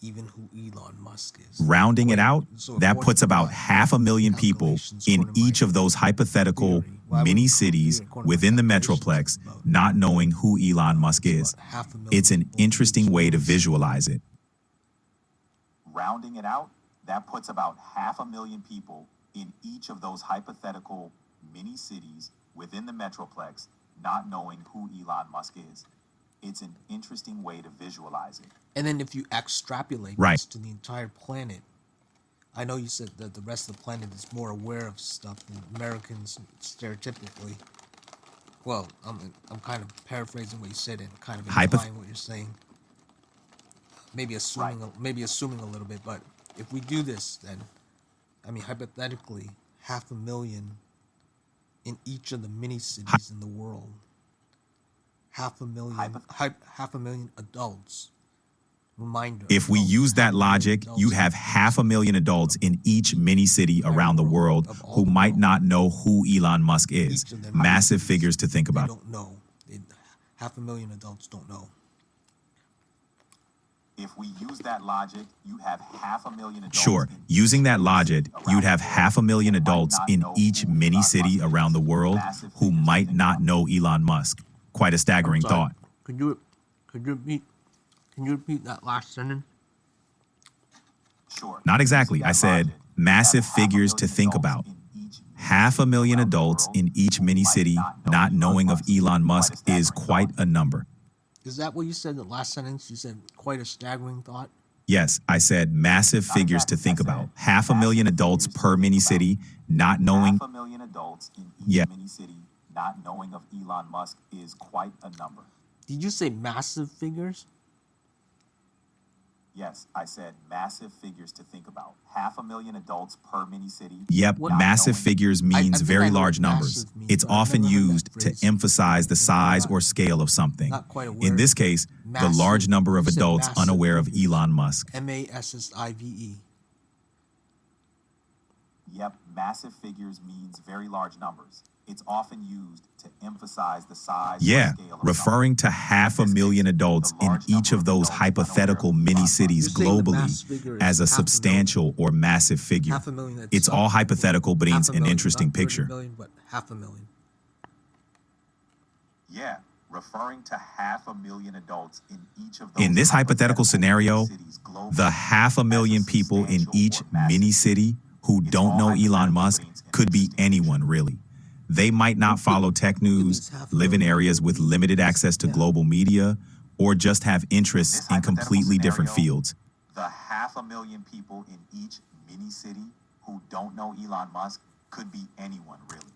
Speaker 2: even who Elon Musk is.
Speaker 5: Rounding it out,
Speaker 2: So
Speaker 5: that
Speaker 2: according
Speaker 5: puts
Speaker 2: to
Speaker 5: about
Speaker 2: my
Speaker 5: 500,000 people
Speaker 2: calculations,
Speaker 5: in
Speaker 2: according to
Speaker 5: each
Speaker 2: my
Speaker 5: of those hypothetical
Speaker 2: theory, well, I
Speaker 5: mini
Speaker 2: wouldn't call it
Speaker 5: cities
Speaker 2: theory, according to my
Speaker 5: within the
Speaker 2: calculations,
Speaker 5: Metroplex
Speaker 2: it's about-
Speaker 5: not knowing who Elon Musk is.
Speaker 2: about 500,000
Speaker 5: It's an
Speaker 2: people in
Speaker 5: interesting
Speaker 2: each
Speaker 5: way to
Speaker 2: mini city.
Speaker 5: visualize it.
Speaker 6: Rounding it out, that puts about 500,000 people in each of those hypothetical mini cities within the Metroplex not knowing who Elon Musk is. It's an interesting way to visualize it.
Speaker 2: And then if you extrapolate
Speaker 5: Right.
Speaker 2: this to the entire planet, I know you said that the rest of the planet is more aware of stuff than Americans stereotypically. Well, I'm kind of paraphrasing what you said and kind of
Speaker 5: Hypoth-
Speaker 2: implying what you're saying. Maybe assuming a little bit, but if we do this, then I mean hypothetically, 500,000 in each of the mini cities in the world. 500,000 adults. Reminder.
Speaker 5: If we
Speaker 2: adults,
Speaker 5: use that
Speaker 2: 500,000
Speaker 5: logic,
Speaker 2: adults
Speaker 5: you
Speaker 2: in
Speaker 5: have 500,000 adults in each mini city around the world who might not know who Elon Musk is.
Speaker 2: each of them.
Speaker 5: Massive figures to think
Speaker 2: They
Speaker 5: about.
Speaker 2: don't know. 500,000 adults don't know.
Speaker 6: If we use that logic, you have 500,000 adults.
Speaker 5: Sure,
Speaker 6: in
Speaker 5: using
Speaker 6: each
Speaker 5: that logic,
Speaker 6: city
Speaker 5: you'd
Speaker 6: around
Speaker 5: have
Speaker 6: the world
Speaker 5: 500,000
Speaker 6: who might
Speaker 5: adults
Speaker 6: not
Speaker 5: in
Speaker 6: know
Speaker 5: each
Speaker 6: who
Speaker 5: mini
Speaker 6: Elon
Speaker 5: city
Speaker 6: Musk
Speaker 5: around the
Speaker 6: is.
Speaker 5: world
Speaker 6: Massive
Speaker 5: who
Speaker 6: figures to
Speaker 5: might
Speaker 6: think
Speaker 5: not
Speaker 6: about.
Speaker 5: know Elon Musk. Quite a staggering
Speaker 2: Sorry,
Speaker 5: thought.
Speaker 2: Could you repeat that last sentence?
Speaker 6: Sure.
Speaker 5: Not exactly.
Speaker 6: Using
Speaker 5: I
Speaker 6: that
Speaker 5: said
Speaker 6: logic,
Speaker 5: massive
Speaker 6: you have
Speaker 5: figures to
Speaker 6: 500,000
Speaker 5: think
Speaker 6: adults
Speaker 5: about.
Speaker 6: in each mini
Speaker 5: 500,000
Speaker 6: city around the
Speaker 5: adults
Speaker 6: world
Speaker 5: in each
Speaker 6: who
Speaker 5: mini
Speaker 6: might
Speaker 5: city not knowing of Elon Musk
Speaker 6: Quite a
Speaker 5: is
Speaker 6: staggering
Speaker 5: quite
Speaker 6: thought.
Speaker 5: a number.
Speaker 2: Is that what you said in the last sentence? You said quite a staggering thought.
Speaker 5: Yes, I said massive
Speaker 6: Not
Speaker 5: figures to
Speaker 6: exactly.
Speaker 5: think
Speaker 6: I said
Speaker 5: about. 500,000
Speaker 6: massive
Speaker 5: adults
Speaker 6: figures to
Speaker 5: per
Speaker 6: think
Speaker 5: mini
Speaker 6: about.
Speaker 5: city not knowing.
Speaker 6: 500,000 adults in each
Speaker 5: Yeah.
Speaker 6: mini city not knowing of Elon Musk is quite a number.
Speaker 2: Did you say massive figures?
Speaker 6: Yes, I said massive figures to think about. 500,000 adults per mini city.
Speaker 5: Yep,
Speaker 2: What-
Speaker 5: massive figures means
Speaker 2: think
Speaker 5: very
Speaker 2: I know
Speaker 5: large
Speaker 2: what
Speaker 5: numbers.
Speaker 2: massive means,
Speaker 5: It's
Speaker 2: but I've
Speaker 5: often
Speaker 2: never heard that
Speaker 5: used to
Speaker 2: phrase.
Speaker 5: emphasize the
Speaker 2: I'm
Speaker 5: size
Speaker 2: not-
Speaker 5: or scale of something.
Speaker 2: not quite aware
Speaker 5: In this
Speaker 2: of
Speaker 5: case, the
Speaker 2: massive-
Speaker 5: large number of
Speaker 2: you said
Speaker 5: adults
Speaker 2: massive
Speaker 5: unaware of
Speaker 2: figures.
Speaker 5: Elon Musk.
Speaker 2: MASSIVE.
Speaker 6: Yep, massive figures means very large numbers. It's often used to emphasize the size
Speaker 5: Yeah,
Speaker 6: or scale of
Speaker 5: referring to 500,000 adults in each of those hypothetical mini cities
Speaker 2: You're saying the mass
Speaker 5: globally
Speaker 2: figure is
Speaker 5: as a
Speaker 2: 500,000.
Speaker 5: substantial or massive figure.
Speaker 2: 500,000. that's
Speaker 5: It's all
Speaker 2: something.
Speaker 5: hypothetical, but it's an
Speaker 2: 500,000,
Speaker 5: interesting
Speaker 2: not 30
Speaker 5: picture.
Speaker 2: million, but 500,000.
Speaker 6: Yeah, referring to 500,000 adults in each of those
Speaker 5: In this hypothetical scenario,
Speaker 6: cities globally
Speaker 5: the 500,000 people in each mini city who don't know Elon Musk could be anyone, really. They might not follow tech news, live in areas with limited access to global media, or just have interests
Speaker 6: This
Speaker 5: in
Speaker 6: hypothetical
Speaker 5: completely different
Speaker 6: scenario,
Speaker 5: fields.
Speaker 6: The 500,000 people in each mini city who don't know Elon Musk could be anyone, really.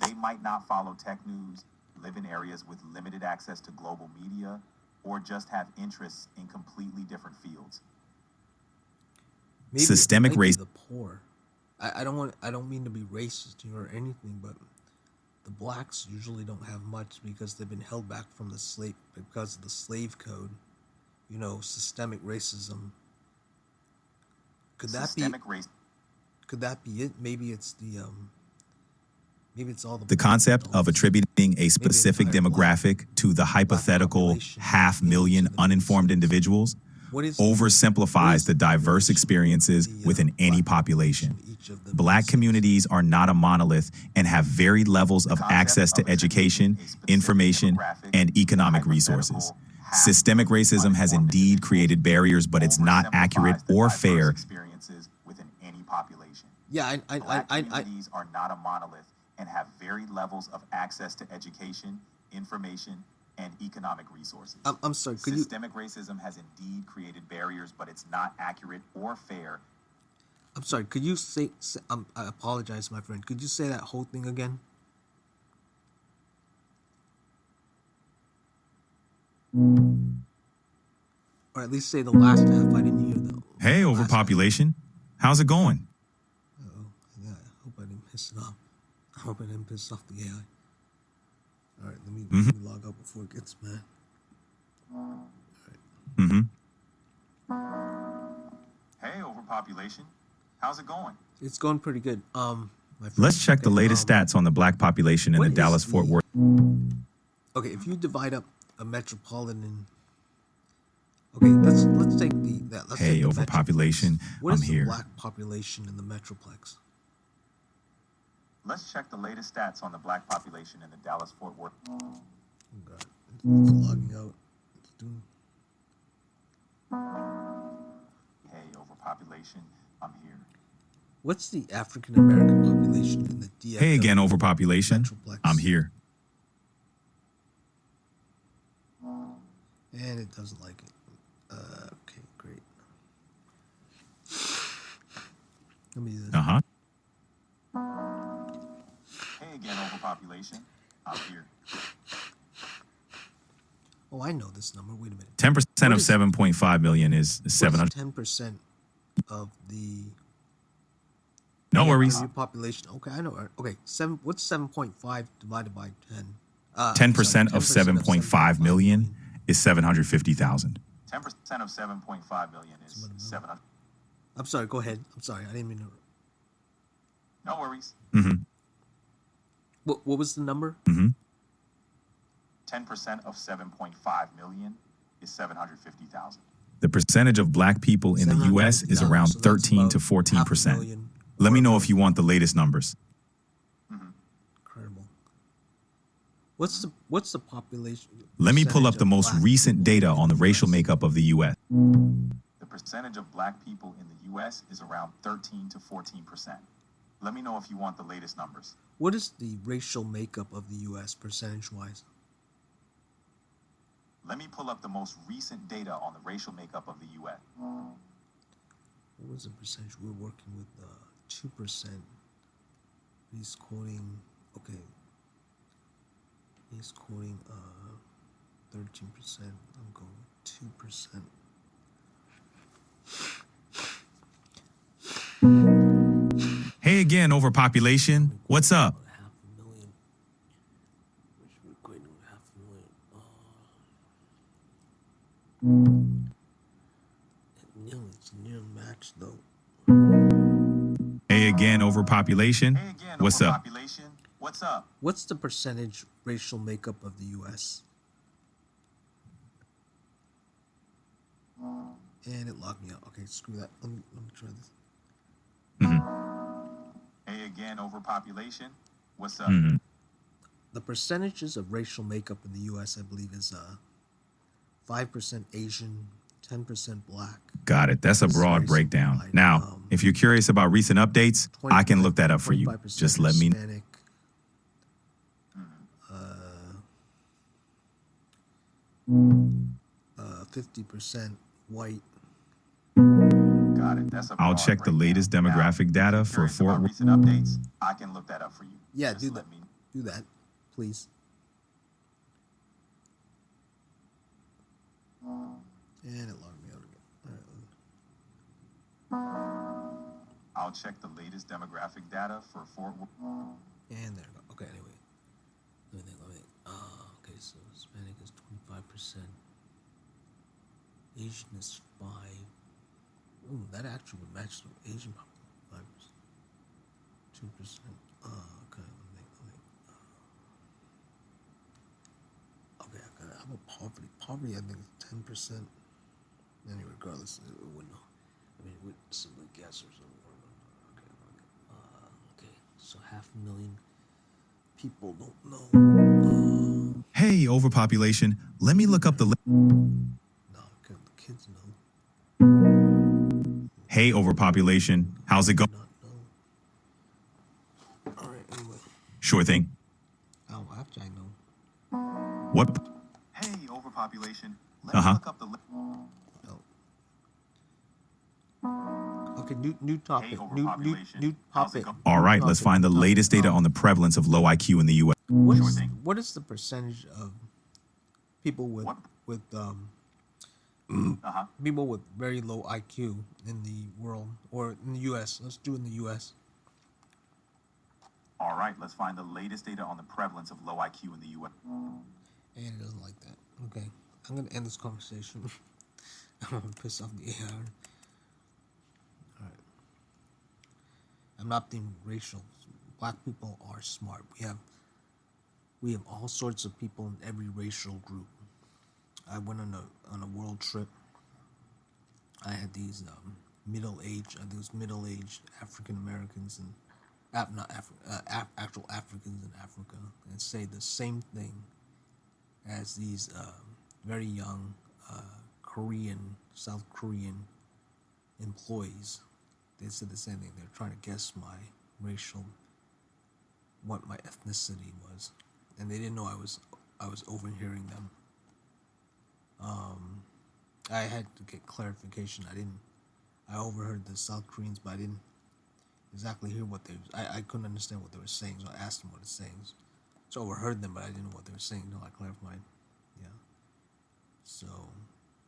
Speaker 6: They might not follow tech news, live in areas with limited access to global media, or just have interests in completely different fields.
Speaker 2: Maybe it
Speaker 5: Systemic
Speaker 2: might be
Speaker 5: race-
Speaker 2: the poor. I don't mean to be racist or anything, but the blacks usually don't have much because they've been held back from the because of the slave code. You know, systemic racism. Could that
Speaker 6: Systemic race.
Speaker 2: be it? Maybe it's the maybe it's all the
Speaker 5: The
Speaker 2: black
Speaker 5: concept of
Speaker 2: adults.
Speaker 5: attributing a specific
Speaker 2: entire black-
Speaker 5: demographic to the hypothetical
Speaker 2: population
Speaker 5: 500,000
Speaker 2: in the
Speaker 5: uninformed
Speaker 2: cities.
Speaker 5: individuals
Speaker 2: What is
Speaker 5: oversimplifies the diverse
Speaker 2: population
Speaker 5: experiences
Speaker 2: of the,
Speaker 5: within any
Speaker 2: black
Speaker 5: population.
Speaker 2: in each of the
Speaker 5: Black
Speaker 2: cities?
Speaker 5: communities are not a monolith and have varied levels of
Speaker 6: concept
Speaker 5: access to
Speaker 6: of attributing
Speaker 5: education,
Speaker 6: a specific
Speaker 5: information,
Speaker 6: demographic
Speaker 5: and
Speaker 6: to
Speaker 5: economic
Speaker 6: hypothetical
Speaker 5: resources.
Speaker 6: 500,000
Speaker 5: Systemic racism has
Speaker 6: uninformed
Speaker 5: indeed
Speaker 6: individuals
Speaker 5: created barriers, but it's not accurate
Speaker 6: oversimplifies the
Speaker 5: or
Speaker 6: diverse
Speaker 5: fair.
Speaker 6: experiences within any population.
Speaker 2: Yeah,
Speaker 6: Black
Speaker 2: I
Speaker 6: communities are not a monolith and have varied levels of access to education, information, and economic resources.
Speaker 2: I'm sorry. Could you
Speaker 6: Systemic racism has indeed created barriers, but it's not accurate or fair.
Speaker 2: I'm sorry. Could you say I apologize, my friend. Could you say that whole thing again? Or at least say the last half. I didn't hear the.
Speaker 5: Hey,
Speaker 2: last half.
Speaker 5: overpopulation. How's it going?
Speaker 2: Uh-oh. Yeah, I hope I didn't piss it off. I hope I didn't piss off the AI. All right, let me log out before it gets mad.
Speaker 5: Mm-hmm.
Speaker 6: Hey, overpopulation. How's it going?
Speaker 2: It's going pretty good. My friend,
Speaker 5: Let's check the
Speaker 2: okay,
Speaker 5: latest stats on the black population in
Speaker 2: what
Speaker 5: the
Speaker 2: is
Speaker 5: Dallas-Fort
Speaker 2: the-
Speaker 5: Worth.
Speaker 2: Okay, if you divide up a metropolitan. Okay, let's take let's
Speaker 5: Hey,
Speaker 2: take the
Speaker 5: overpopulation.
Speaker 2: metroplex. What
Speaker 5: I'm
Speaker 2: is
Speaker 5: here.
Speaker 2: the black population in the metroplex?
Speaker 6: Let's check the latest stats on the black population in the Dallas-Fort Worth.
Speaker 2: Oh God, it's logging out. It's doing.
Speaker 6: Hey, overpopulation. I'm here.
Speaker 2: What's the African American population in the DFW?
Speaker 5: Hey again, overpopulation.
Speaker 2: Metroplex.
Speaker 5: I'm here.
Speaker 2: And it doesn't like it. Okay, great. Let me do this.
Speaker 5: Uh-huh.
Speaker 6: Hey again, overpopulation. I'm here.
Speaker 2: Oh, I know this number. Wait a minute.
Speaker 5: 10% of
Speaker 2: is-
Speaker 5: 7.5 million is 700.
Speaker 2: 10% of the
Speaker 5: No worries.
Speaker 2: your population. Okay, I know. Okay, what's 7.5 divided by 10?
Speaker 5: 10% of 7.5 million is 750,000.
Speaker 6: 10% of 7.5 million is 700.
Speaker 2: I'm sorry. Go ahead. I'm sorry. I didn't mean to.
Speaker 6: No worries.
Speaker 2: What was the number?
Speaker 6: 10% of 7.5 million is 750,000.
Speaker 5: The percentage of black people in the U.S. is around 13 to 14%. Let me know if you want the latest numbers.
Speaker 2: Incredible. What's the population?
Speaker 5: Let me pull up
Speaker 2: percentage
Speaker 5: the
Speaker 2: of
Speaker 5: most
Speaker 2: black
Speaker 5: recent
Speaker 2: people
Speaker 5: data
Speaker 2: in
Speaker 5: on the
Speaker 2: the
Speaker 5: racial
Speaker 2: US?
Speaker 5: makeup of the U.S.
Speaker 6: The percentage of black people in the U.S. is around 13 to 14%. Let me know if you want the latest numbers.
Speaker 2: What is the racial makeup of the U.S. percentage-wise?
Speaker 6: Let me pull up the most recent data on the racial makeup of the U.S.
Speaker 2: What was the percentage? We're working with 2%. He's quoting. Okay. He's quoting 13%. I'm going 2%.
Speaker 5: Hey again, overpopulation. What's up?
Speaker 2: 500,000. Which we're equating to 500,000. It's near match though.
Speaker 5: Hey again, overpopulation.
Speaker 6: Hey again,
Speaker 5: What's up?
Speaker 6: overpopulation. What's up?
Speaker 2: What's the percentage racial makeup of the U.S.? And it locked me out. Okay, screw that. Let me try this.
Speaker 6: Hey again, overpopulation. What's up?
Speaker 2: The percentages of racial makeup in the U.S., I believe, is 5% Asian, 10% Black.
Speaker 5: Got it. That's a
Speaker 2: This is
Speaker 5: broad
Speaker 2: very
Speaker 5: breakdown.
Speaker 2: simplified.
Speaker 5: Now, if you're curious about recent updates, I can look that up for you.
Speaker 2: 25%
Speaker 5: Just let me know.
Speaker 2: Hispanic, 50% white.
Speaker 6: Got it. That's a
Speaker 5: I'll
Speaker 6: broad
Speaker 5: check the
Speaker 6: breakdown.
Speaker 5: latest
Speaker 6: Now,
Speaker 5: demographic data
Speaker 6: if
Speaker 5: for
Speaker 6: you're curious
Speaker 5: Fort
Speaker 6: about
Speaker 5: Worth.
Speaker 6: recent updates, I can look that up for you.
Speaker 2: Yeah,
Speaker 6: Just
Speaker 2: do
Speaker 6: let
Speaker 2: that.
Speaker 6: me-
Speaker 2: Do that, please. And it logged me out again. All right.
Speaker 6: I'll check the latest demographic data for Fort Worth.
Speaker 2: And there we go. Okay, anyway. Let me think. Okay, so Hispanic is 25%. Asian is 5. Ooh, that actually would match the Asian population. 5%. 2%. Okay, let me think. Okay, I got it. How about poverty? Poverty, I think, is 10%. Anyway, regardless, it wouldn't know. I mean, it would simply guess or something. Okay, so 500,000 people don't know.
Speaker 5: Hey, overpopulation. Let me look up the.
Speaker 2: No, the kids know.
Speaker 5: Hey, overpopulation. How's it going?
Speaker 2: Not know. All right, anyway.
Speaker 5: Sure thing.
Speaker 2: Oh, actually, I know.
Speaker 5: What?
Speaker 6: Hey, overpopulation. Let me
Speaker 5: Uh-huh.
Speaker 6: look up the.
Speaker 2: No. Okay, new topic.
Speaker 6: Hey,
Speaker 2: New
Speaker 6: overpopulation. How's it
Speaker 2: topic.
Speaker 6: go-
Speaker 5: All right, let's find the latest data on the prevalence of low IQ in the U.S.
Speaker 2: What
Speaker 6: Sure
Speaker 2: is
Speaker 6: thing.
Speaker 2: what is the percentage of people with
Speaker 6: What?
Speaker 2: people with very low IQ in the world or in the U.S.? Let's do it in the U.S.
Speaker 6: All right, let's find the latest data on the prevalence of low IQ in the U.S.
Speaker 2: And it doesn't like that. Okay, I'm gonna end this conversation. I'm gonna piss off the AI. All right. I'm not being racial. Black people are smart. We have all sorts of people in every racial group. I went on a world trip. I had these middle-aged African Americans and actual Africans in Africa, and say the same thing as these very young South Korean employees. They said the same thing. They're trying to guess what my ethnicity was, and they didn't know I was overhearing them. I had to get clarification. I overheard the South Koreans, but I didn't exactly hear what I couldn't understand what they were saying, so I asked them what it's saying. So I overheard them, but I didn't know what they were saying until I clarified. Yeah. So,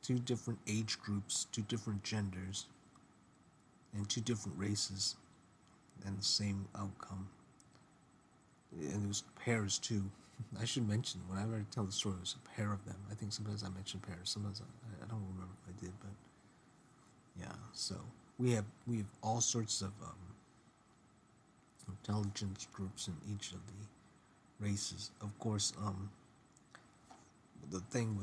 Speaker 2: 2 different age groups, 2 different genders, and 2 different races, and the same outcome. And it was pairs too. I should mention, whenever I tell the story, it was a pair of them. I think sometimes I mention pairs, sometimes I don't remember if I did, but yeah. So we have all sorts of intelligence groups in each of the races. Of course, the thing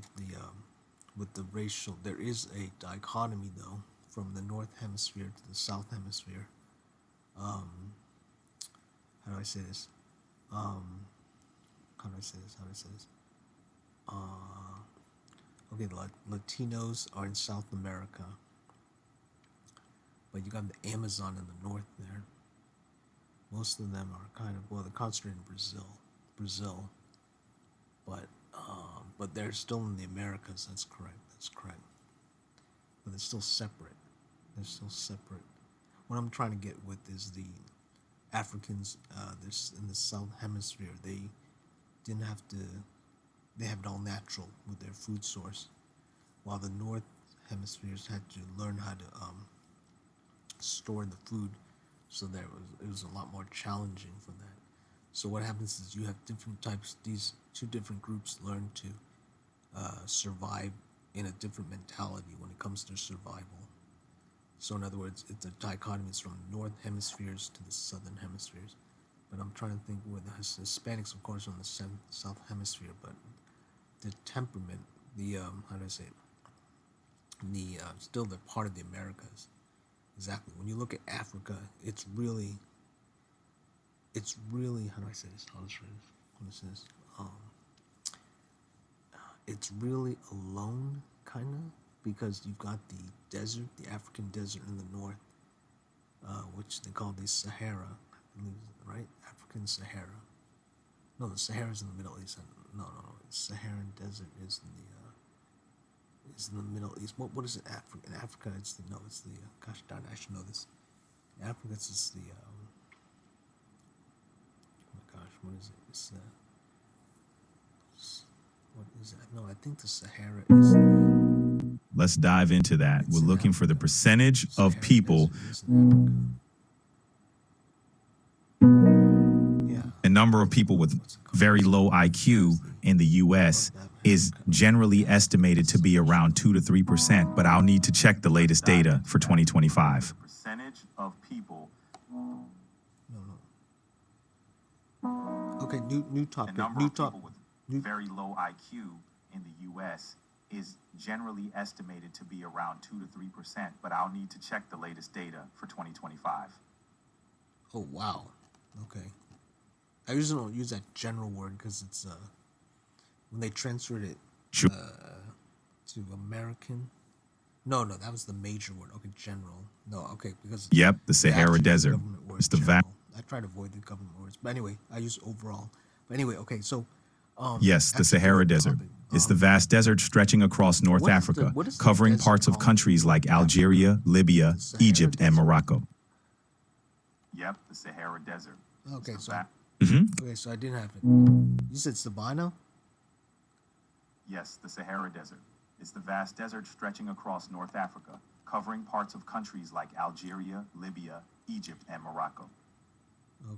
Speaker 2: with the racial, there is a dichotomy though from the North Hemisphere to the South Hemisphere. How do I say this? Okay, the Latinos are in South America, but you got the Amazon in the north there. Most of them are kind of, well, they're concentrated in Brazil, but they're still in the Americas. That's correct. But they're still separate. What I'm trying to get with is the Africans, this in the South Hemisphere, they have it all natural with their food source, while the North Hemispheres had to learn how to store the food, so it was a lot more challenging for that. So what happens is you have different types, these 2 different groups learn to survive in a different mentality when it comes to survival. So in other words, it's a dichotomy from North Hemispheres to the Southern Hemispheres. But I'm trying to think where the Hispanics, of course, are on the South Hemisphere, but the temperament, how do I say it? Still they're part of the Americas. Exactly. When you look at Africa, it's really, how do I say this? It's really alone, kind of, because you've got the desert, the African desert in the north, which they call the Sahara, I believe, right? African Sahara. No, the Sahara's in the Middle East. No. The Saharan desert is in the Middle East. What is it? In Africa, it's the gosh darn, I should know this. In Africa, it's just the oh my gosh, what is it? What is it? No, I think the Sahara is.
Speaker 5: Let's dive into that. We're looking for the percentage of people. The number of people with very low IQ in the U.S. is generally estimated to be around 2 to 3%, but I'll need to check the latest data for 2025.
Speaker 6: Percentage of people.
Speaker 2: Okay, new topic.
Speaker 6: The number of people with very low IQ in the U.S. is generally estimated to be around 2 to 3%, but I'll need to check the latest data for 2025.
Speaker 2: Oh, wow. Okay. I usually don't use that general word because it's when they transferred it to American. No, that was the major word. Okay, general. No, okay, because
Speaker 5: yep, the Sahara Desert. It's the
Speaker 2: I try to avoid the government words, but anyway, I use overall. But anyway, okay, so
Speaker 5: yes, the Sahara Desert. It's the vast desert stretching across North Africa, covering parts of countries like Algeria, Libya, Egypt, and Morocco.
Speaker 6: Yep, the Sahara Desert.
Speaker 2: Okay, so
Speaker 5: Mm-hmm.
Speaker 2: okay, so I didn't have it. You said Sabino?
Speaker 6: Yes, the Sahara Desert. It's the vast desert stretching across North Africa, covering parts of countries like Algeria, Libya, Egypt, and Morocco.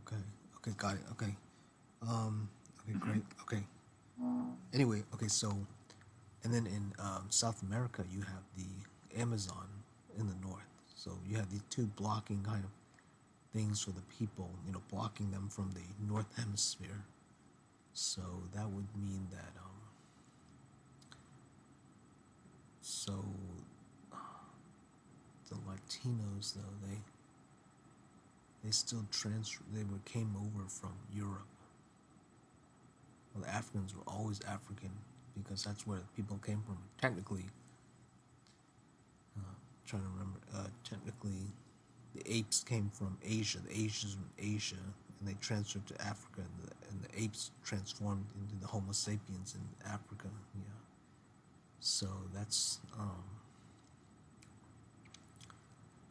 Speaker 2: Okay, got it. Okay. Okay, great. Okay. Anyway, okay, so, and then in South America, you have the Amazon in the north. So you have these 2 blocking kind of things for the people, blocking them from the North Hemisphere. So that would mean that, so the Latinos, though, they still came over from Europe. Well, the Africans were always African because that's where people came from. Technically, trying to remember, technically, the apes came from Asia. The Asians from Asia, and they transferred to Africa, and the apes transformed into the Homo sapiens in Africa. Yeah. So that's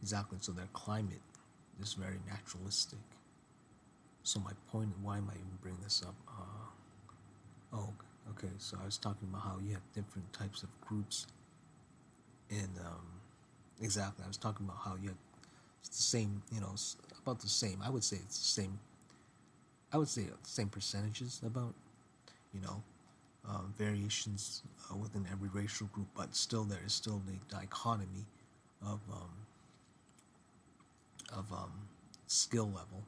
Speaker 2: exactly. So their climate is very naturalistic. So my point, why am I even bringing this up? Oh, okay. So I was talking about how you have different types of groups, and exactly, I was talking about how you have it's the same, about the same. I would say it's the same. I would say the same percentages about, you know, variations within every racial group, but still there is still the dichotomy of skill level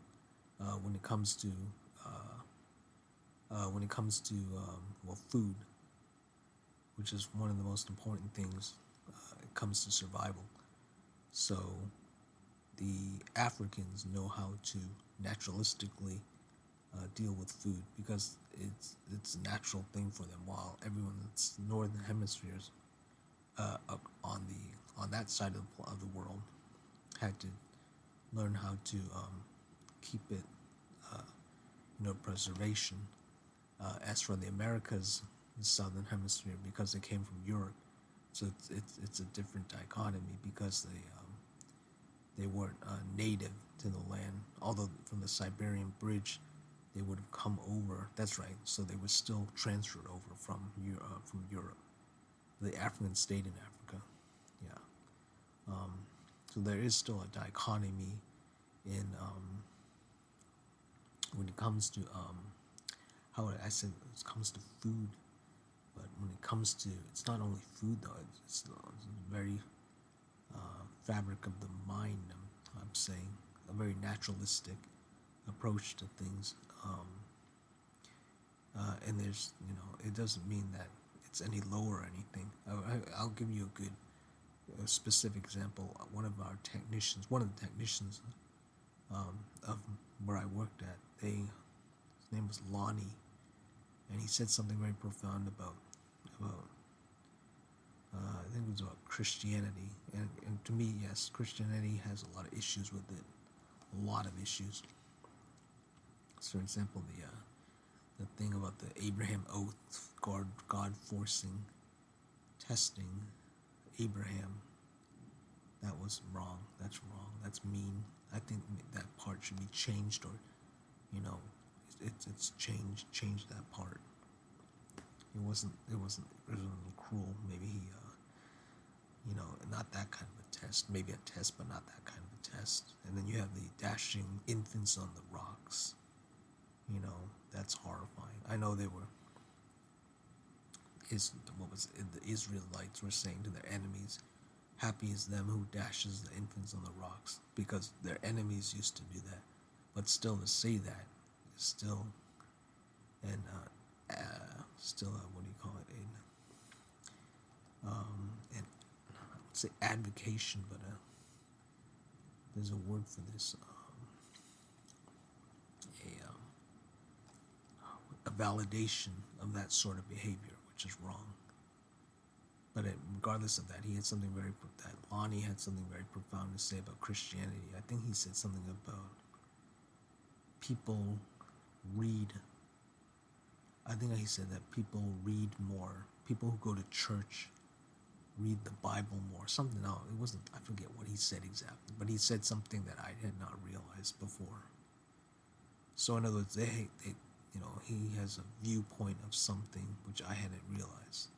Speaker 2: when it comes to well, food, which is one of the most important things it comes to survival. So the Africans know how to naturalistically deal with food because it's a natural thing for them, while everyone that's northern hemispheres on that side of the world had to learn how to keep it preservation. As for the Americas, the southern hemisphere, because they came from Europe, so it's a different dichotomy because they weren't native to the land. Although from the Siberian Bridge, they would have come over. That's right. So they were still transferred over from Europe. The Africans stayed in Africa. Yeah. So there is still a dichotomy in when it comes to how I said it comes to food, but when it comes to it's not only food though. It's very fabric of the mind. I'm saying a very naturalistic approach to things, and there's it doesn't mean that it's any lower or anything. I'll give you a specific example. One of the technicians of where I worked at, his name was Lonnie, and he said something very profound about I think it was about Christianity, and to me, yes, Christianity has a lot of issues with it, a lot of issues. So, for example, the thing about the Abraham oath, God forcing, testing Abraham, that was wrong. That's wrong. That's mean. I think that part should be changed, or it's changed that part. It wasn't cruel. Maybe he not that kind of a test. Maybe a test, but not that kind of a test. And then you have the dashing infants on the rocks. That's horrifying. I know they were. The Israelites were saying to their enemies, "Happy is them who dashes the infants on the rocks," because their enemies used to do that. But still, to say that is still, and still, what do you call it? And I would say advocation, but there's a word for this. A validation of that sort of behavior, which is wrong. But regardless of that, Lonnie had something very profound to say about Christianity. I think he said something about people read. I think he said that people read more. People who go to church read the Bible more. Something else. It wasn't. I forget what he said exactly, but he said something that I had not realized before. So in other words, he has a viewpoint of something which I hadn't realized.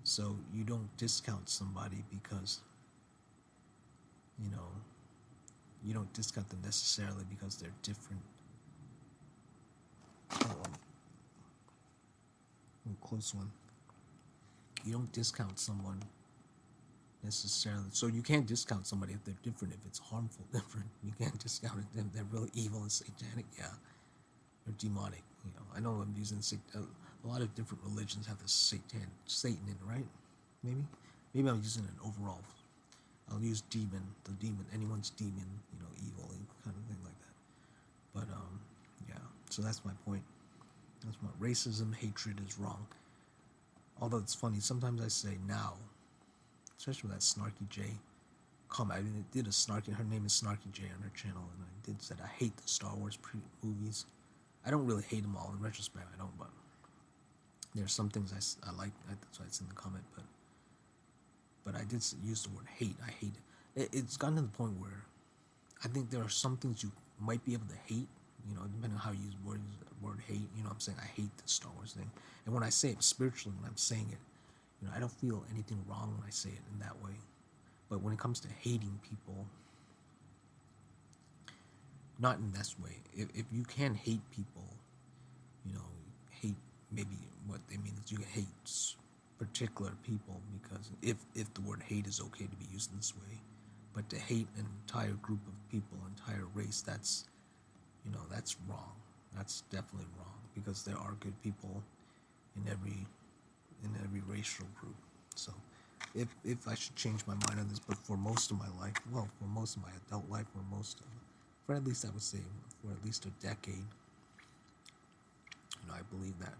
Speaker 2: So you don't discount somebody because, you don't discount them necessarily because they're different. A close one. You don't discount someone necessarily. So you can't discount somebody if they're different, if it's harmful, different. You can't discount them. They're really evil and satanic, yeah. They're demonic. I know I'm using a lot of different religions have this Satan in it, right? Maybe I'm using an overall. I'll use demon, the demon, anyone's demon, evil, kind of thing like that. But yeah. So that's my point. That's what racism, hatred is wrong. Although it's funny, sometimes I say now, especially with that Snarky J comment. I did her name is Snarky J on her channel, and I said I hate the Star Wars movies. I don't really hate them all in retrospect. I don't, but There are some things I like. That's why it's in the comment. But I did use the word hate. I hate it. It's gotten to the point where I think there are some things you might be able to hate. You know, depending on how you use word hate. You know, what I'm saying I hate the Star Wars thing. And when I say it spiritually, when I'm saying it, you know, I don't feel anything wrong when I say it in that way. But when it comes to hating people, not in this way. If you can hate people, you know, hate maybe what they mean is you can hate particular people, because if the word hate is okay to be used in this way, but to hate an entire group of people, entire race, that's, you know, that's wrong. That's definitely wrong, because there are good people in every racial group. So if I should change my mind on this, but for most of my life, well, for most of my adult life, for at least I would say for at least a decade, you know, I believe that,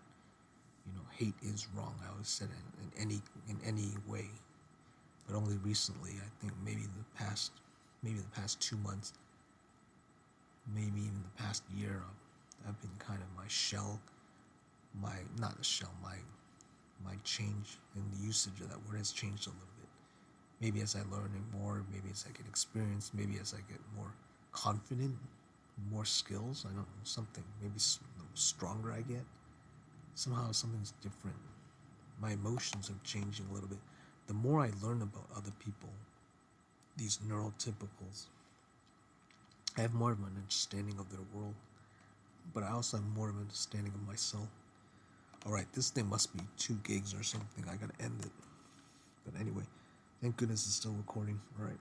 Speaker 2: you know, hate is wrong. I always said it in any way, but only recently, I think maybe the past 2 months, maybe even the past year, I've been kind of my change in the usage of that word has changed a little bit. Maybe as I learn it more, maybe as I get experience, maybe as I get more confident, more skills, I don't know, something, maybe the stronger I get, somehow something's different. My emotions are changing a little bit. The more I learn about other people, these neurotypicals, I have more of an understanding of their world, but I also have more of an understanding of myself. All right, this thing must be 2 gigs or something. I gotta end it. But anyway, thank goodness it's still recording. All right.